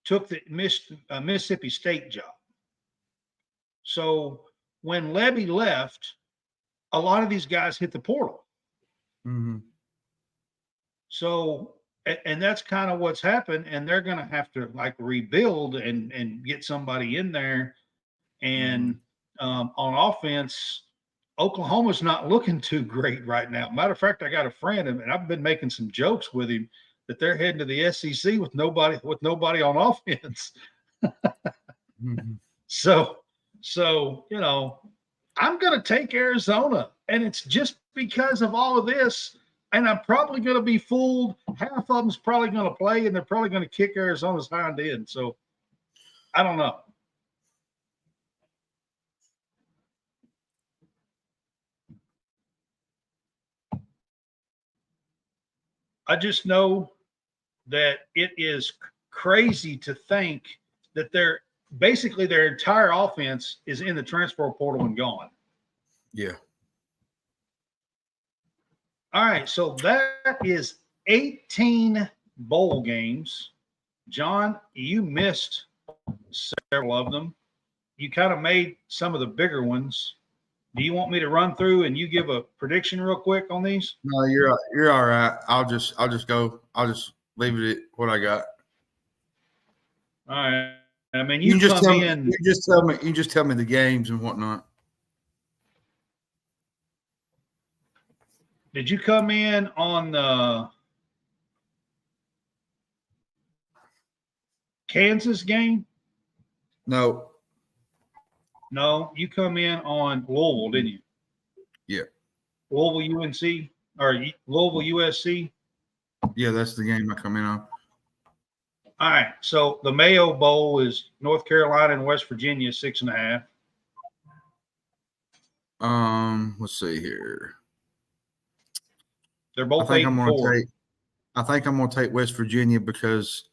took the Mississippi State job. So when Levy left, a lot of these guys hit the portal.
Mm-hmm.
So, and that's kind of what's happened. And they're going to have to rebuild and get somebody in there. And on offense, Oklahoma's not looking too great right now. Matter of fact, I got a friend, and I've been making some jokes with him that they're heading to the SEC with nobody on offense.
Mm-hmm.
So I'm going to take Arizona, and it's just because of all of this. And I'm probably going to be fooled. Half of them's probably going to play, and they're probably going to kick Arizona's hind end. So I don't know. I just know that it is crazy to think that their entire offense is in the transfer portal and gone.
Yeah.
All right, so that is 18 bowl games. John, you missed several of them. You kind of made some of the bigger ones. Do you want me to run through and you give a prediction real quick on these?
No, you're all right. I'll just go. I'll just leave it at what I got.
All right. I mean,
you just tell me the games and whatnot.
Did you come in on the Kansas game?
No.
No, you come in on Louisville, didn't you?
Yeah.
Louisville UNC or Louisville USC?
Yeah, that's the game I come in on.
All right. So the Mayo Bowl is North Carolina and West Virginia, 6.5.
Let's see here.
They're both 8-4.
I think I'm gonna take West Virginia because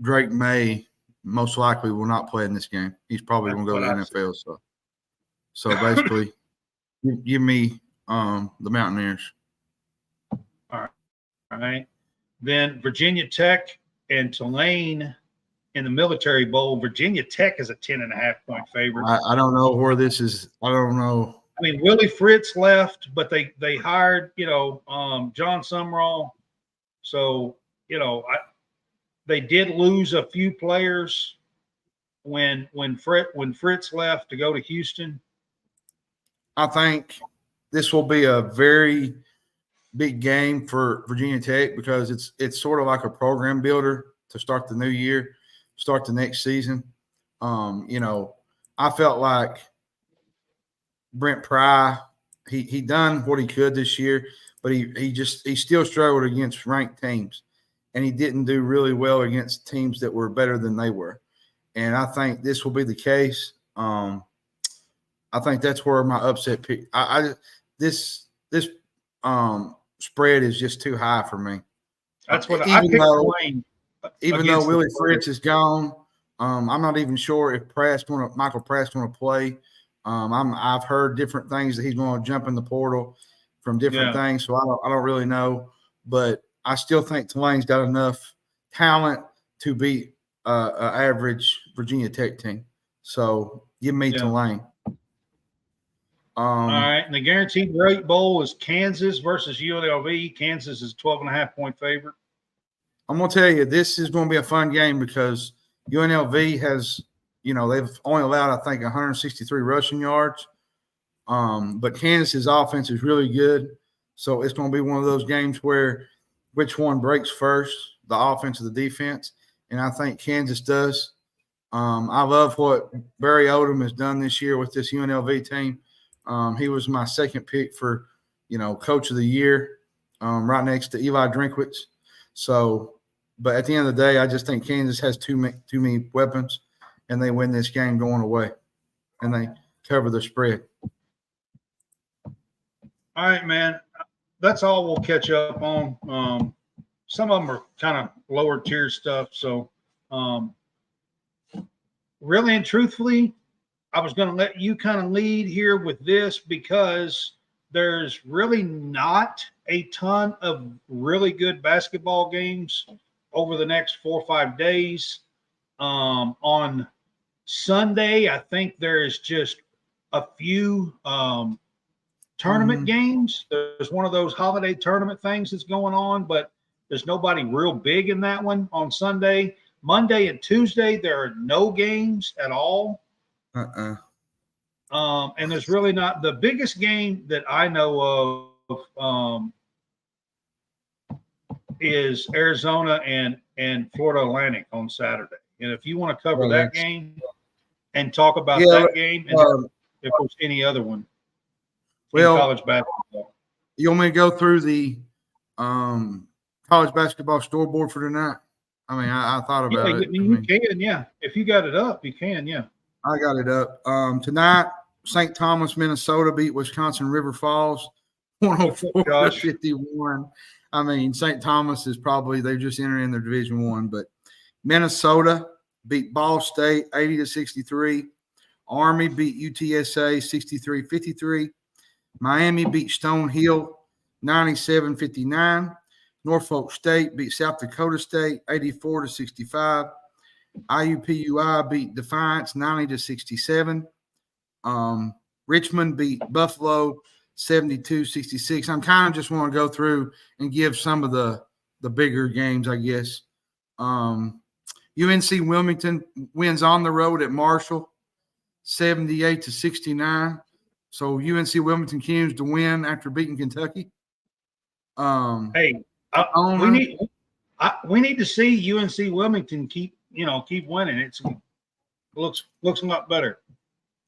Drake May most likely will not play in this game. He's probably gonna go to the NFL. So basically, give me the Mountaineers.
All right. Then Virginia Tech and Tulane in the Military Bowl. Virginia Tech is a 10.5-point favorite.
I don't know where this is. I don't know.
I mean, Willie Fritz left, but they hired, John Sumrall. So, they did lose a few players when Fritz left to go to Houston.
I think this will be a very big game for Virginia Tech because it's sort of like a program builder to start the new year, start the next season. I felt like Brent Pry, he done what he could this year, but he still struggled against ranked teams, and he didn't do really well against teams that were better than they were. And I think this will be the case. I think that's where my upset pick. This spread is just too high for me.
That's what I picked.
Even though Willie Fritz is gone, I'm not even sure if Michael Pratt's going to play. I've heard different things that he's going to jump in the portal from different things, so I don't really know. But I still think Tulane's got enough talent to beat an average Virginia Tech team. So give me Tulane.
All right, and the Guaranteed Rate Bowl is Kansas versus UNLV. Kansas is 12.5-point favorite.
I'm going to tell you, this is going to be a fun game because UNLV has, they've only allowed, I think, 163 rushing yards. But Kansas's offense is really good. So it's going to be one of those games where which one breaks first, the offense or the defense. And I think Kansas does. I love what Barry Odom has done this year with this UNLV team. He was my second pick for, Coach of the Year, right next to Eli Drinkwitz. So, but at the end of the day, I just think Kansas has too many weapons, and they win this game going away, and they cover the spread.
All right, man. That's all we'll catch up on. Some of them are kind of lower tier stuff. So, really and truthfully, I was going to let you kind of lead here with this because there's really not a ton of really good basketball games over the next 4 or 5 days. On Sunday, I think there is just a few tournament games. There's one of those holiday tournament things that's going on, but there's nobody real big in that one on Sunday. Monday and Tuesday, there are no games at all. And there's really not. The biggest game that I know of is Arizona and Florida Atlantic on Saturday. And if you want to cover that game and talk about that game, and if there's any other one in college basketball.
You want me to go through the college basketball scoreboard for tonight? I mean, I thought about it.
You can, yeah. If you got it up, you can, yeah.
I got it up. Tonight, St. Thomas, Minnesota beat Wisconsin River Falls 104-51. I mean, St. Thomas is probably, they're just entering their Division I, but Minnesota beat Ball State 80-63. Army beat UTSA 63-53. Miami beat Stonehill 97-59. Norfolk State beat South Dakota State 84-65. IUPUI beat Defiance 90-67. Richmond beat Buffalo 72-66. I'm kind of just want to go through and give some of the bigger games, I guess. UNC Wilmington wins on the road at Marshall 78-69. So UNC Wilmington continues to win after beating Kentucky.
Hey, we need to see UNC Wilmington keep winning. It looks a lot better.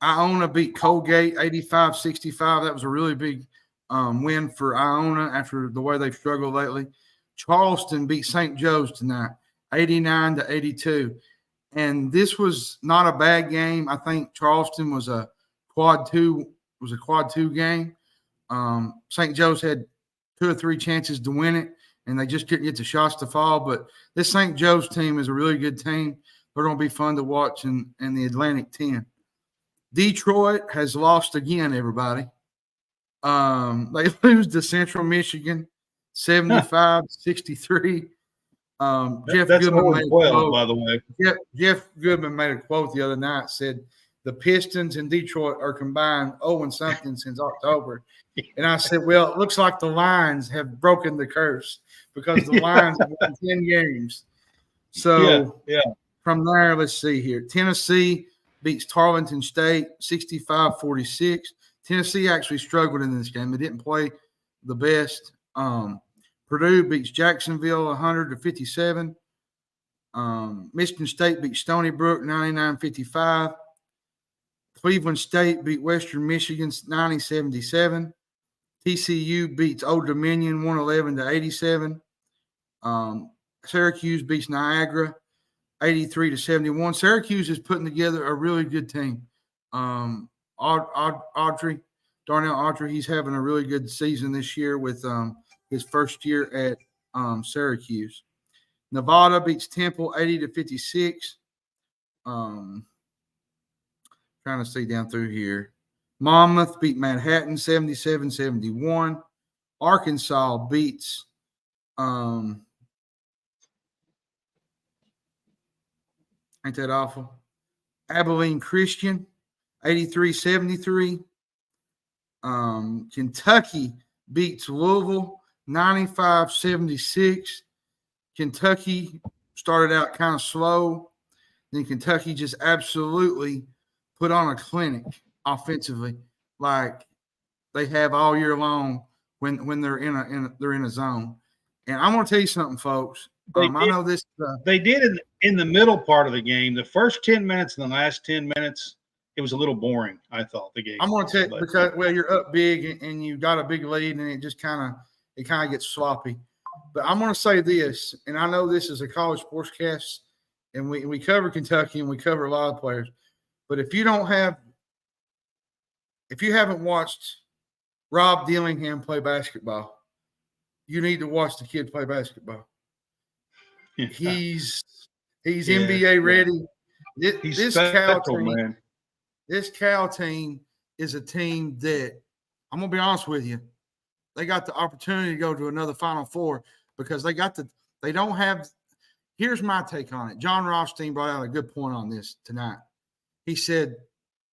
Iona beat Colgate 85-65. That was a really big win for Iona after the way they've struggled lately. Charleston beat St. Joe's tonight 89-82. And this was not a bad game. I think Charleston was a quad two game. St. Joe's had 2 or 3 chances to win it, and they just couldn't get the shots to fall. But this St. Joe's team is a really good team. They're going to be fun to watch in the Atlantic 10. Detroit has lost again, everybody. They lose to Central Michigan 75-63. Jeff Goodman made a quote, by the way. Jeff Goodman made a quote the other night, said the Pistons in Detroit are combined 0-something since October. And I said, well, it looks like the Lions have broken the curse because the Lions have won 10 games. So from there, let's see here. Tennessee beats Tarleton State 65-46. Tennessee actually struggled in this game. They didn't play the best. Purdue beats Jacksonville 100-57. Michigan State beats Stony Brook 99-55. Cleveland State beat Western Michigan 90-77. TCU beats Old Dominion 111-87. Syracuse beats Niagara 83-71. Syracuse is putting together a really good team. Darnell Autry, he's having a really good season this year with his first year at Syracuse. Nevada beats Temple 80-56. Trying to see down through here. Monmouth beat Manhattan 77-71. Arkansas beats ain't that awful? Abilene Christian 83-73. Kentucky beats Louisville 95-76. Kentucky started out kind of slow. Then Kentucky just absolutely put on a clinic offensively, like they have all year long when they're in a zone. And I'm going to tell you something, folks. I know this.
They did in the middle part of the game. The first 10 minutes and the last 10 minutes, it was a little boring, I thought, the game.
I'm going to tell you because, well, you're up big and you got a big lead, and it just kind of gets sloppy. But I'm going to say this, and I know this is a college sportscast, and we cover Kentucky and we cover a lot of players. But if you haven't watched Rob Dillingham play basketball, you need to watch the kid play basketball. Yeah. He's NBA ready. This Cal team is a team that, I'm gonna be honest with you, they got the opportunity to go to another Final Four because they don't have. Here's my take on it. John Rothstein brought out a good point on this tonight. He said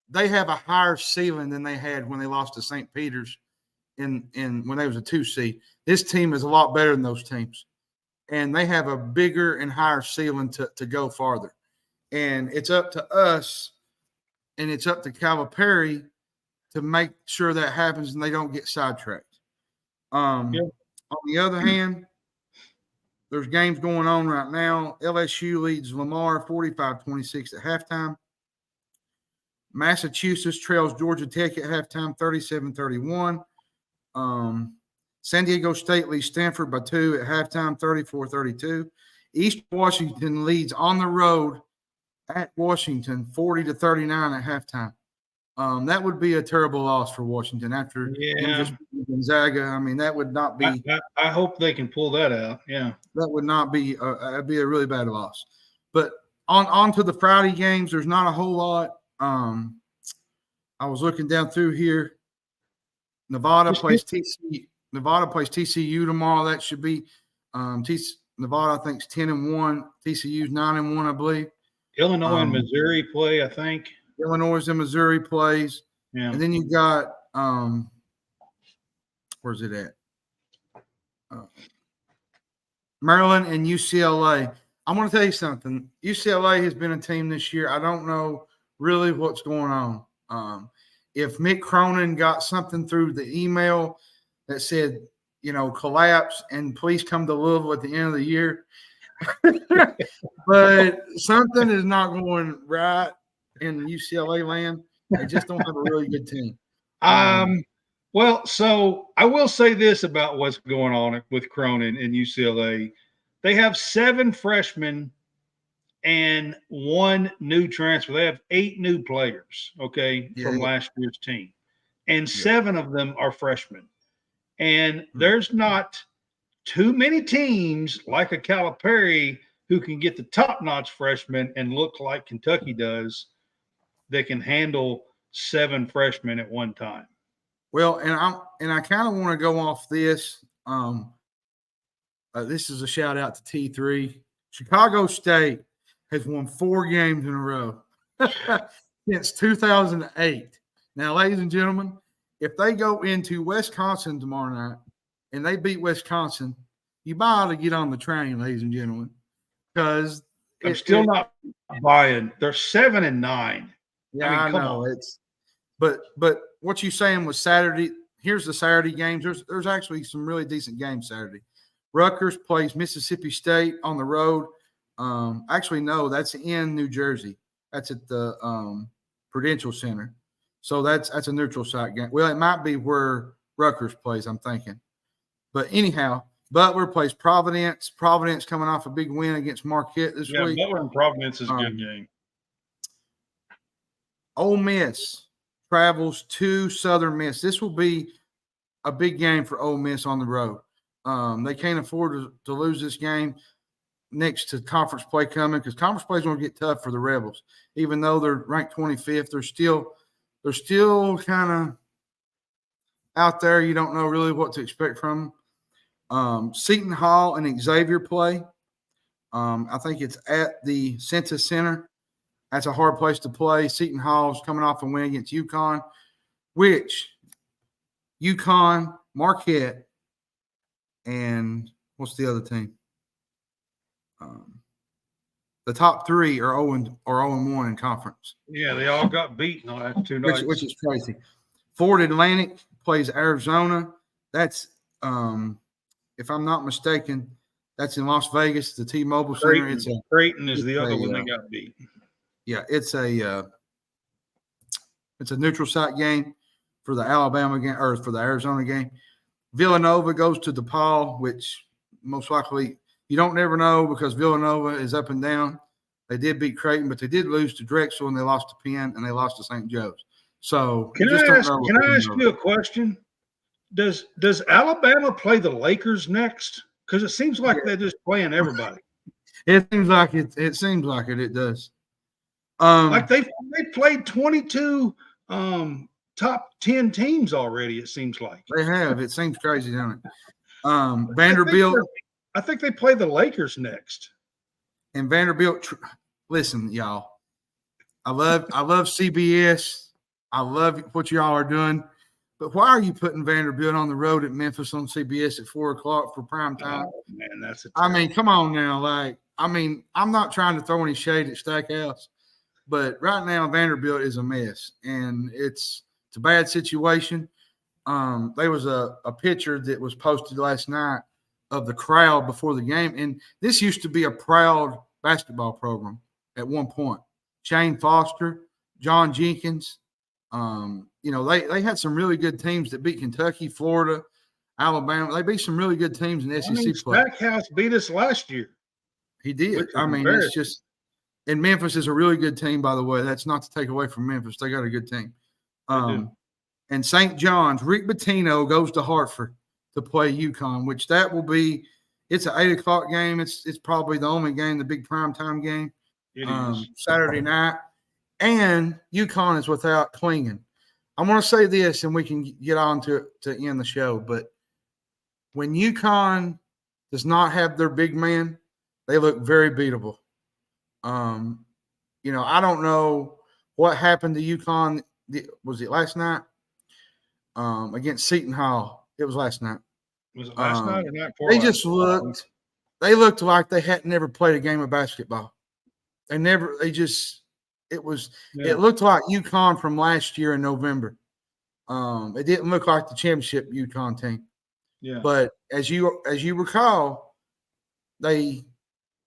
they have a higher ceiling than they had when they lost to St. Peter's in when they was a 2 seed. This team is a lot better than those teams. And they have a bigger and higher ceiling to go farther. And it's up to us and it's up to Calipari to make sure that happens and they don't get sidetracked. On the other hand, there's games going on right now. LSU leads Lamar 45-26 at halftime. Massachusetts trails Georgia Tech at halftime 37-31. San Diego State leads Stanford by 2 at halftime 34-32. East Washington leads on the road at Washington 40-39 at halftime. That would be a terrible loss for Washington after just Gonzaga. I mean, that would not be.
I hope they can pull that out. Yeah,
that would not be. That'd be a really bad loss. But on to the Friday games. There's not a whole lot. I was looking down through here. Nevada plays TCU tomorrow. That should be Nevada. I think is 10-1. TCU's 9-1, I believe.
Illinois and Missouri play, I think.
Illinois and Missouri plays.
Yeah.
And then you got where's it at? Maryland and UCLA. I'm going to tell you something. UCLA has been a team this year. I don't know really what's going on. if Mick Cronin got something through the email that said, collapse and please come to Louisville at the end of the year. But something is not going right in UCLA land. They just don't have a really good team.
Well, so I will say this about what's going on with Cronin and UCLA. They have 7 freshmen and 1 new transfer. They have 8 new players, from last year's team. And 7 of them are freshmen. And there's not too many teams like a Calipari who can get the top-notch freshmen and look like Kentucky does that can handle 7 freshmen at one time.
Well, and I kind of want to go off this. This is a shout out to T3. Chicago State has won 4 games in a row since 2008. Now, ladies and gentlemen, if they go into Wisconsin tomorrow night and they beat Wisconsin, you might ought to get on the train, ladies and gentlemen, because
I'm still not buying. They're 7-9.
Yeah, I know it's. But what you saying was Saturday. Here's the Saturday games. There's actually some really decent games Saturday. Rutgers plays Mississippi State on the road. Actually, no, that's in New Jersey. That's at the Prudential Center. So that's a neutral site game. Well, it might be where Rutgers plays, I'm thinking. But anyhow, Butler plays Providence. Providence coming off a big win against Marquette this week.
Yeah, Butler and Providence is a good game.
Ole Miss travels to Southern Miss. This will be a big game for Ole Miss on the road. They can't afford to lose this game next to conference play coming, because conference play is going to get tough for the Rebels. Even though they're ranked 25th, they're still kind of out there. You don't know really what to expect from them. Seton Hall and Xavier play. I think it's at the Census Center. That's a hard place to play. Seton Hall's coming off a win against UConn, which UConn, Marquette, and what's the other team? The top 3 are 0-1 in conference.
Yeah, they all got beaten the last 2 nights.
Which is crazy. Florida Atlantic plays Arizona. That's, if I'm not mistaken, that's in Las Vegas, the T-Mobile Center.
Creighton is the other one that got beat.
Yeah, it's a neutral site game for the Alabama game or for the Arizona game. Villanova goes to DePaul, which most likely you don't never know because Villanova is up and down. They did beat Creighton, but they did lose to Drexel and they lost to Penn and they lost to St. Joe's. So
can I ask you a question? Does Alabama play the Lakers next? Because it seems like they're just playing everybody.
It seems like it. It seems like it. It does.
Like they played 22 top 10 teams already. It seems like
they have. It seems crazy, doesn't it? Vanderbilt.
I think they play the Lakers next.
And Vanderbilt. Listen, y'all. I love CBS. I love what y'all are doing. But why are you putting Vanderbilt on the road at Memphis on CBS at 4:00 for prime time?
Oh, man,
come on now. I'm not trying to throw any shade at Stackhouse, but right now Vanderbilt is a mess, and it's a bad situation. There was a picture that was posted last night of the crowd before the game, and this used to be a proud basketball program at one point. Shane Foster, John Jenkins. They had some really good teams that beat Kentucky, Florida, Alabama. They beat some really good teams in SEC play.
Stackhouse beat us last year.
He did. It's just – and Memphis is a really good team, by the way. That's not to take away from Memphis. They got a good team. And St. John's, Rick Pitino goes to Hartford to play UConn, which that will be – it's an 8:00 game. It's probably the only game, the big primetime game.
It is.
Saturday night. And UConn is without Klingon. I want to say this, and we can get on to end the show, but when UConn does not have their big man, they look very beatable. I don't know what happened to UConn. Was it last night? Against Seton Hall. It was last night.
Was it last night or night before?
They looked like they had never played a game of basketball. It looked like UConn from last year in November. It didn't look like the championship UConn team.
Yeah.
But as you recall, they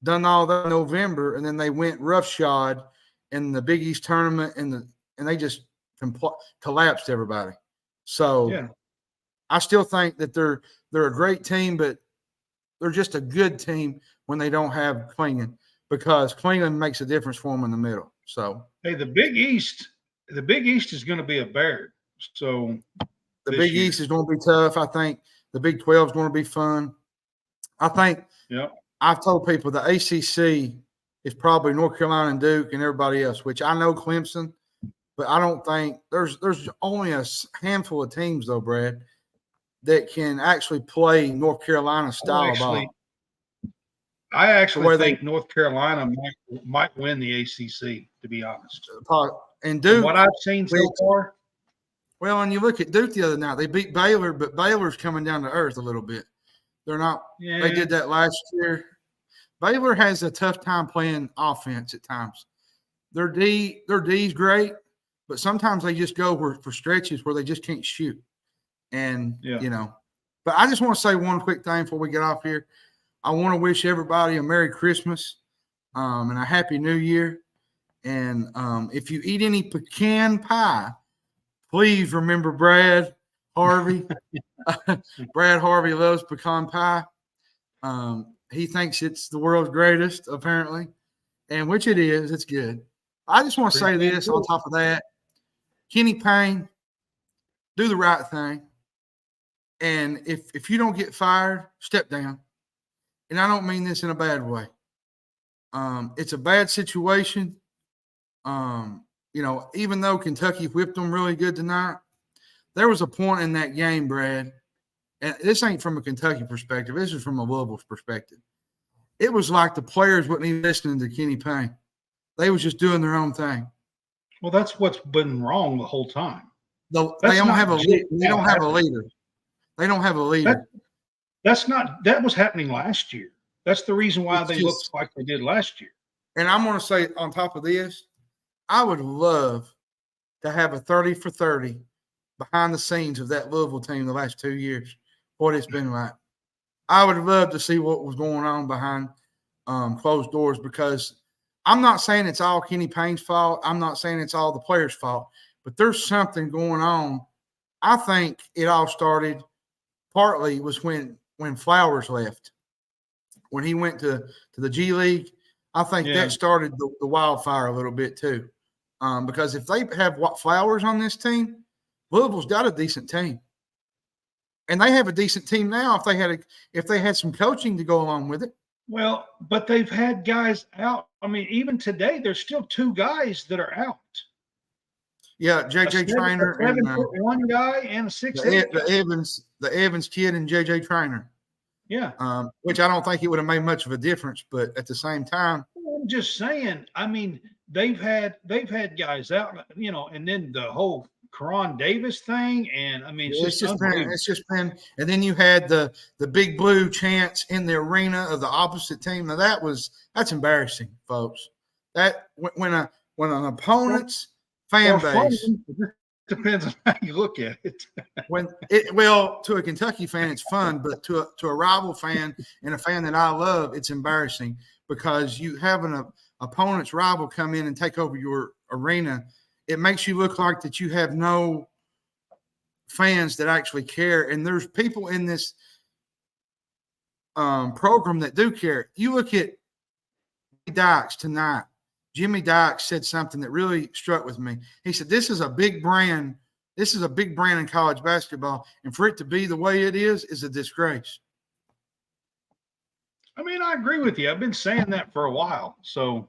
done all that in November, and then they went roughshod in the Big East tournament, and they just collapsed everybody. So
yeah.
I still think that they're a great team, but they're just a good team when they don't have Klingon, because Klingon makes a difference for them in the middle. So
Hey, the Big East is going to be a bear. So
the Big East is going to be tough. I think the Big 12 is going to be fun. I think I've told people the ACC is probably North Carolina and Duke and everybody else, which I know Clemson, but I don't think there's only a handful of teams, though, Brad, that can actually play North Carolina style ball.
I actually think North Carolina might win the ACC, to be honest.
And Duke,
from what I've seen so far.
Well, and you look at Duke the other night, they beat Baylor, but Baylor's coming down to earth a little bit. They're not. Yeah. They did that last year. Baylor has a tough time playing offense at times. Their D's great, but sometimes they just go for stretches where they just can't shoot. And but I just want to say one quick thing before we get off here. I want to wish everybody a Merry Christmas and a Happy New Year. And if you eat any pecan pie, please remember Brad Harvey. Brad Harvey loves pecan pie. He thinks it's the world's greatest, apparently, and which it is. It's good. I just want to say this on top of that. Kenny Payne, do the right thing. And if you don't get fired, step down. And I don't mean this in a bad way. It's a bad situation. Even though Kentucky whipped them really good tonight, there was a point in that game, Brad, and this ain't from a Kentucky perspective. This is from a Louisville perspective. It was like the players wasn't even listening to Kenny Payne. They was just doing their own thing.
Well, that's what's been wrong the whole time.
They don't have a leader. They don't have a leader. They don't have a leader.
That was happening last year. That's the reason why they looked like they did last year.
And I'm going to say on top of this, I would love to have a 30 for 30 behind the scenes of that Louisville team the last 2 years, what it's been like. I would love to see what was going on behind closed doors, because I'm not saying it's all Kenny Payne's fault. I'm not saying it's all the players' fault, but there's something going on. I think it all started partly was when Flowers left. When he went to the G League, I think that started the wildfire a little bit too. Because if they have Flowers on this team, Louisville's got a decent team. And they have a decent team now if they had some coaching to go along with it.
Well, but they've had guys out. I mean, even today, there's still 2 guys that are out.
Yeah, JJ Trainer
and one guy and a 6'8".
The Evans kid and JJ Trainer.
Yeah.
Which I don't think it would have made much of a difference, but at the same time,
I'm just saying. I mean, they've had guys out, and then the whole Karan Davis thing, and I mean, it's just
been. And then you had the Big Blue chants in the arena of the opposite team. Now that's embarrassing, folks. That when an opponent's fan base.
Depends on how you look at it.
To a Kentucky fan, it's fun, but to a rival fan and a fan that I love, it's embarrassing, because you have an opponent's rival come in and take over your arena. It makes you look like that you have no fans that actually care. And there's people in this program that do care. You look at Dykes tonight. Jimmy Dykes said something that really struck with me. He said, this is a big brand. This is a big brand in college basketball. And for it to be the way it is a disgrace.
I mean, I agree with you. I've been saying that for a while. So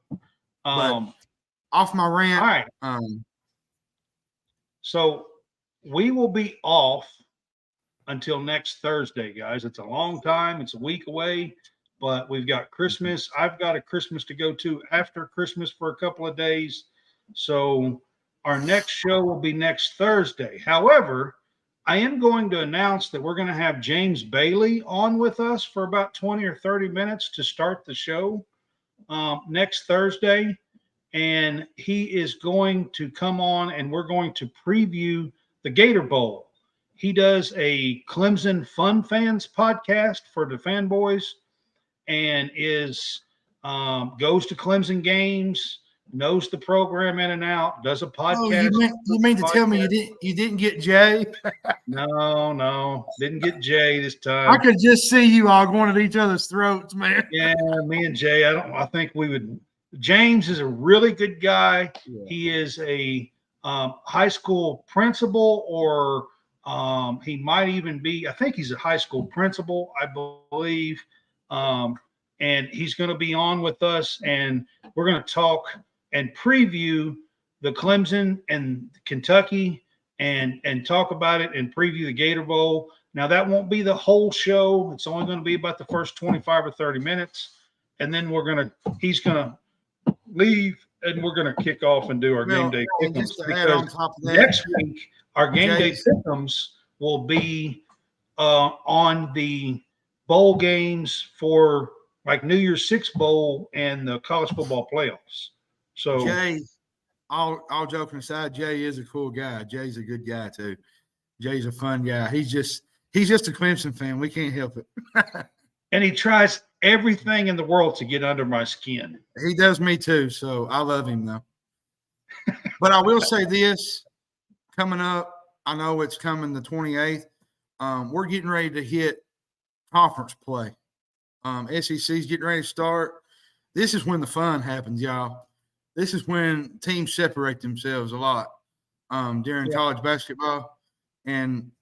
off my rant.
All right. So we will be off until next Thursday, guys. It's a long time. It's a week away. But we've got Christmas. I've got a Christmas to go to after Christmas for a couple of days. So our next show will be next Thursday. However, I am going to announce that we're going to have James Bailey on with us for about 20 or 30 minutes to start the show next Thursday. And he is going to come on and we're going to preview the Gator Bowl. He does a Clemson Fun Fans podcast for the fanboys, and goes to Clemson games, knows the program in and out, does a podcast.
Oh, you mean to tell me you didn't get Jay?
No, didn't get Jay this time.
I could just see you all going at each other's throats, man.
Yeah, me and Jay. I think we would. James is a really good guy. Yeah. He is a high school principal, or he might even be. I think he's a high school principal, I believe. And he's going to be on with us, and we're going to talk and preview the Clemson and Kentucky, and talk about it and preview the Gator Bowl. Now, that won't be the whole show. It's only going to be about the first 25 or 30 minutes, and then he's going to leave, and we're going to kick off and do our game day pick'ems. Because next week, our game day pick'ems will be on the bowl games for like New Year's Six Bowl and the college football playoffs. So
Jay, all joking aside, Jay is a cool guy. Jay's a good guy too. Jay's a fun guy. He's just a Clemson fan. We can't help it.
And he tries everything in the world to get under my skin.
He does me too. So I love him though. But I will say this coming up. I know it's coming the 28th. We're getting ready to hit conference play. SEC's getting ready to start. This is when the fun happens, y'all. This is when teams separate themselves a lot during college basketball, and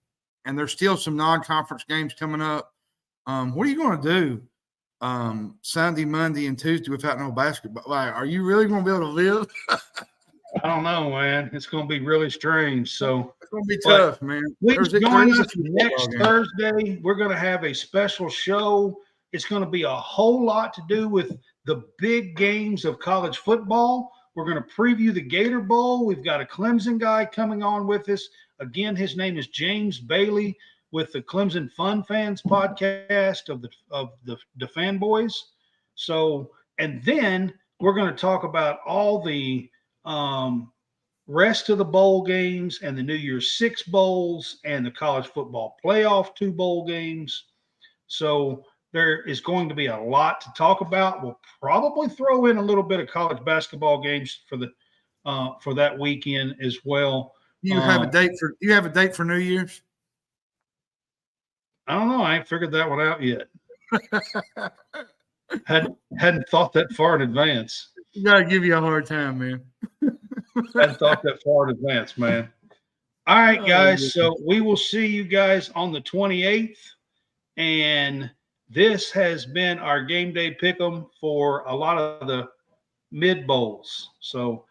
there's still some non-conference games coming up. What are you going to do Sunday, Monday, and Tuesday without no basketball? Like, are you really going to be able to live?
I don't know, man. It's going to be really strange. So
it's going to be tough, man.
Please join us next Thursday. We're going to have a special show. It's going to be a whole lot to do with the big games of college football. We're going to preview the Gator Bowl. We've got a Clemson guy coming on with us. Again, his name is James Bailey with the Clemson Fun Fans podcast of the Fanboys. So, and then we're going to talk about all the rest of the bowl games and the New Year's Six bowls and the college football playoff 2 bowl games. So there is going to be a lot to talk about. We'll probably throw in a little bit of college basketball games for that weekend as well.
You have a date for New Year's?
I don't know. I ain't figured that one out yet. Hadn't thought that far in advance.
You gotta give you a hard time, man.
Hadn't thought that far in advance, man. All right, guys. So we will see you guys on the 28th, and this has been our game day pick'em for a lot of the mid bowls. So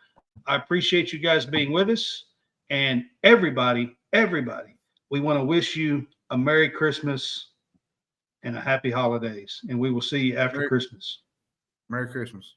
I appreciate you guys being with us, and everybody, we want to wish you a Merry Christmas and a Happy Holidays, and we will see you after Christmas.
Merry Christmas.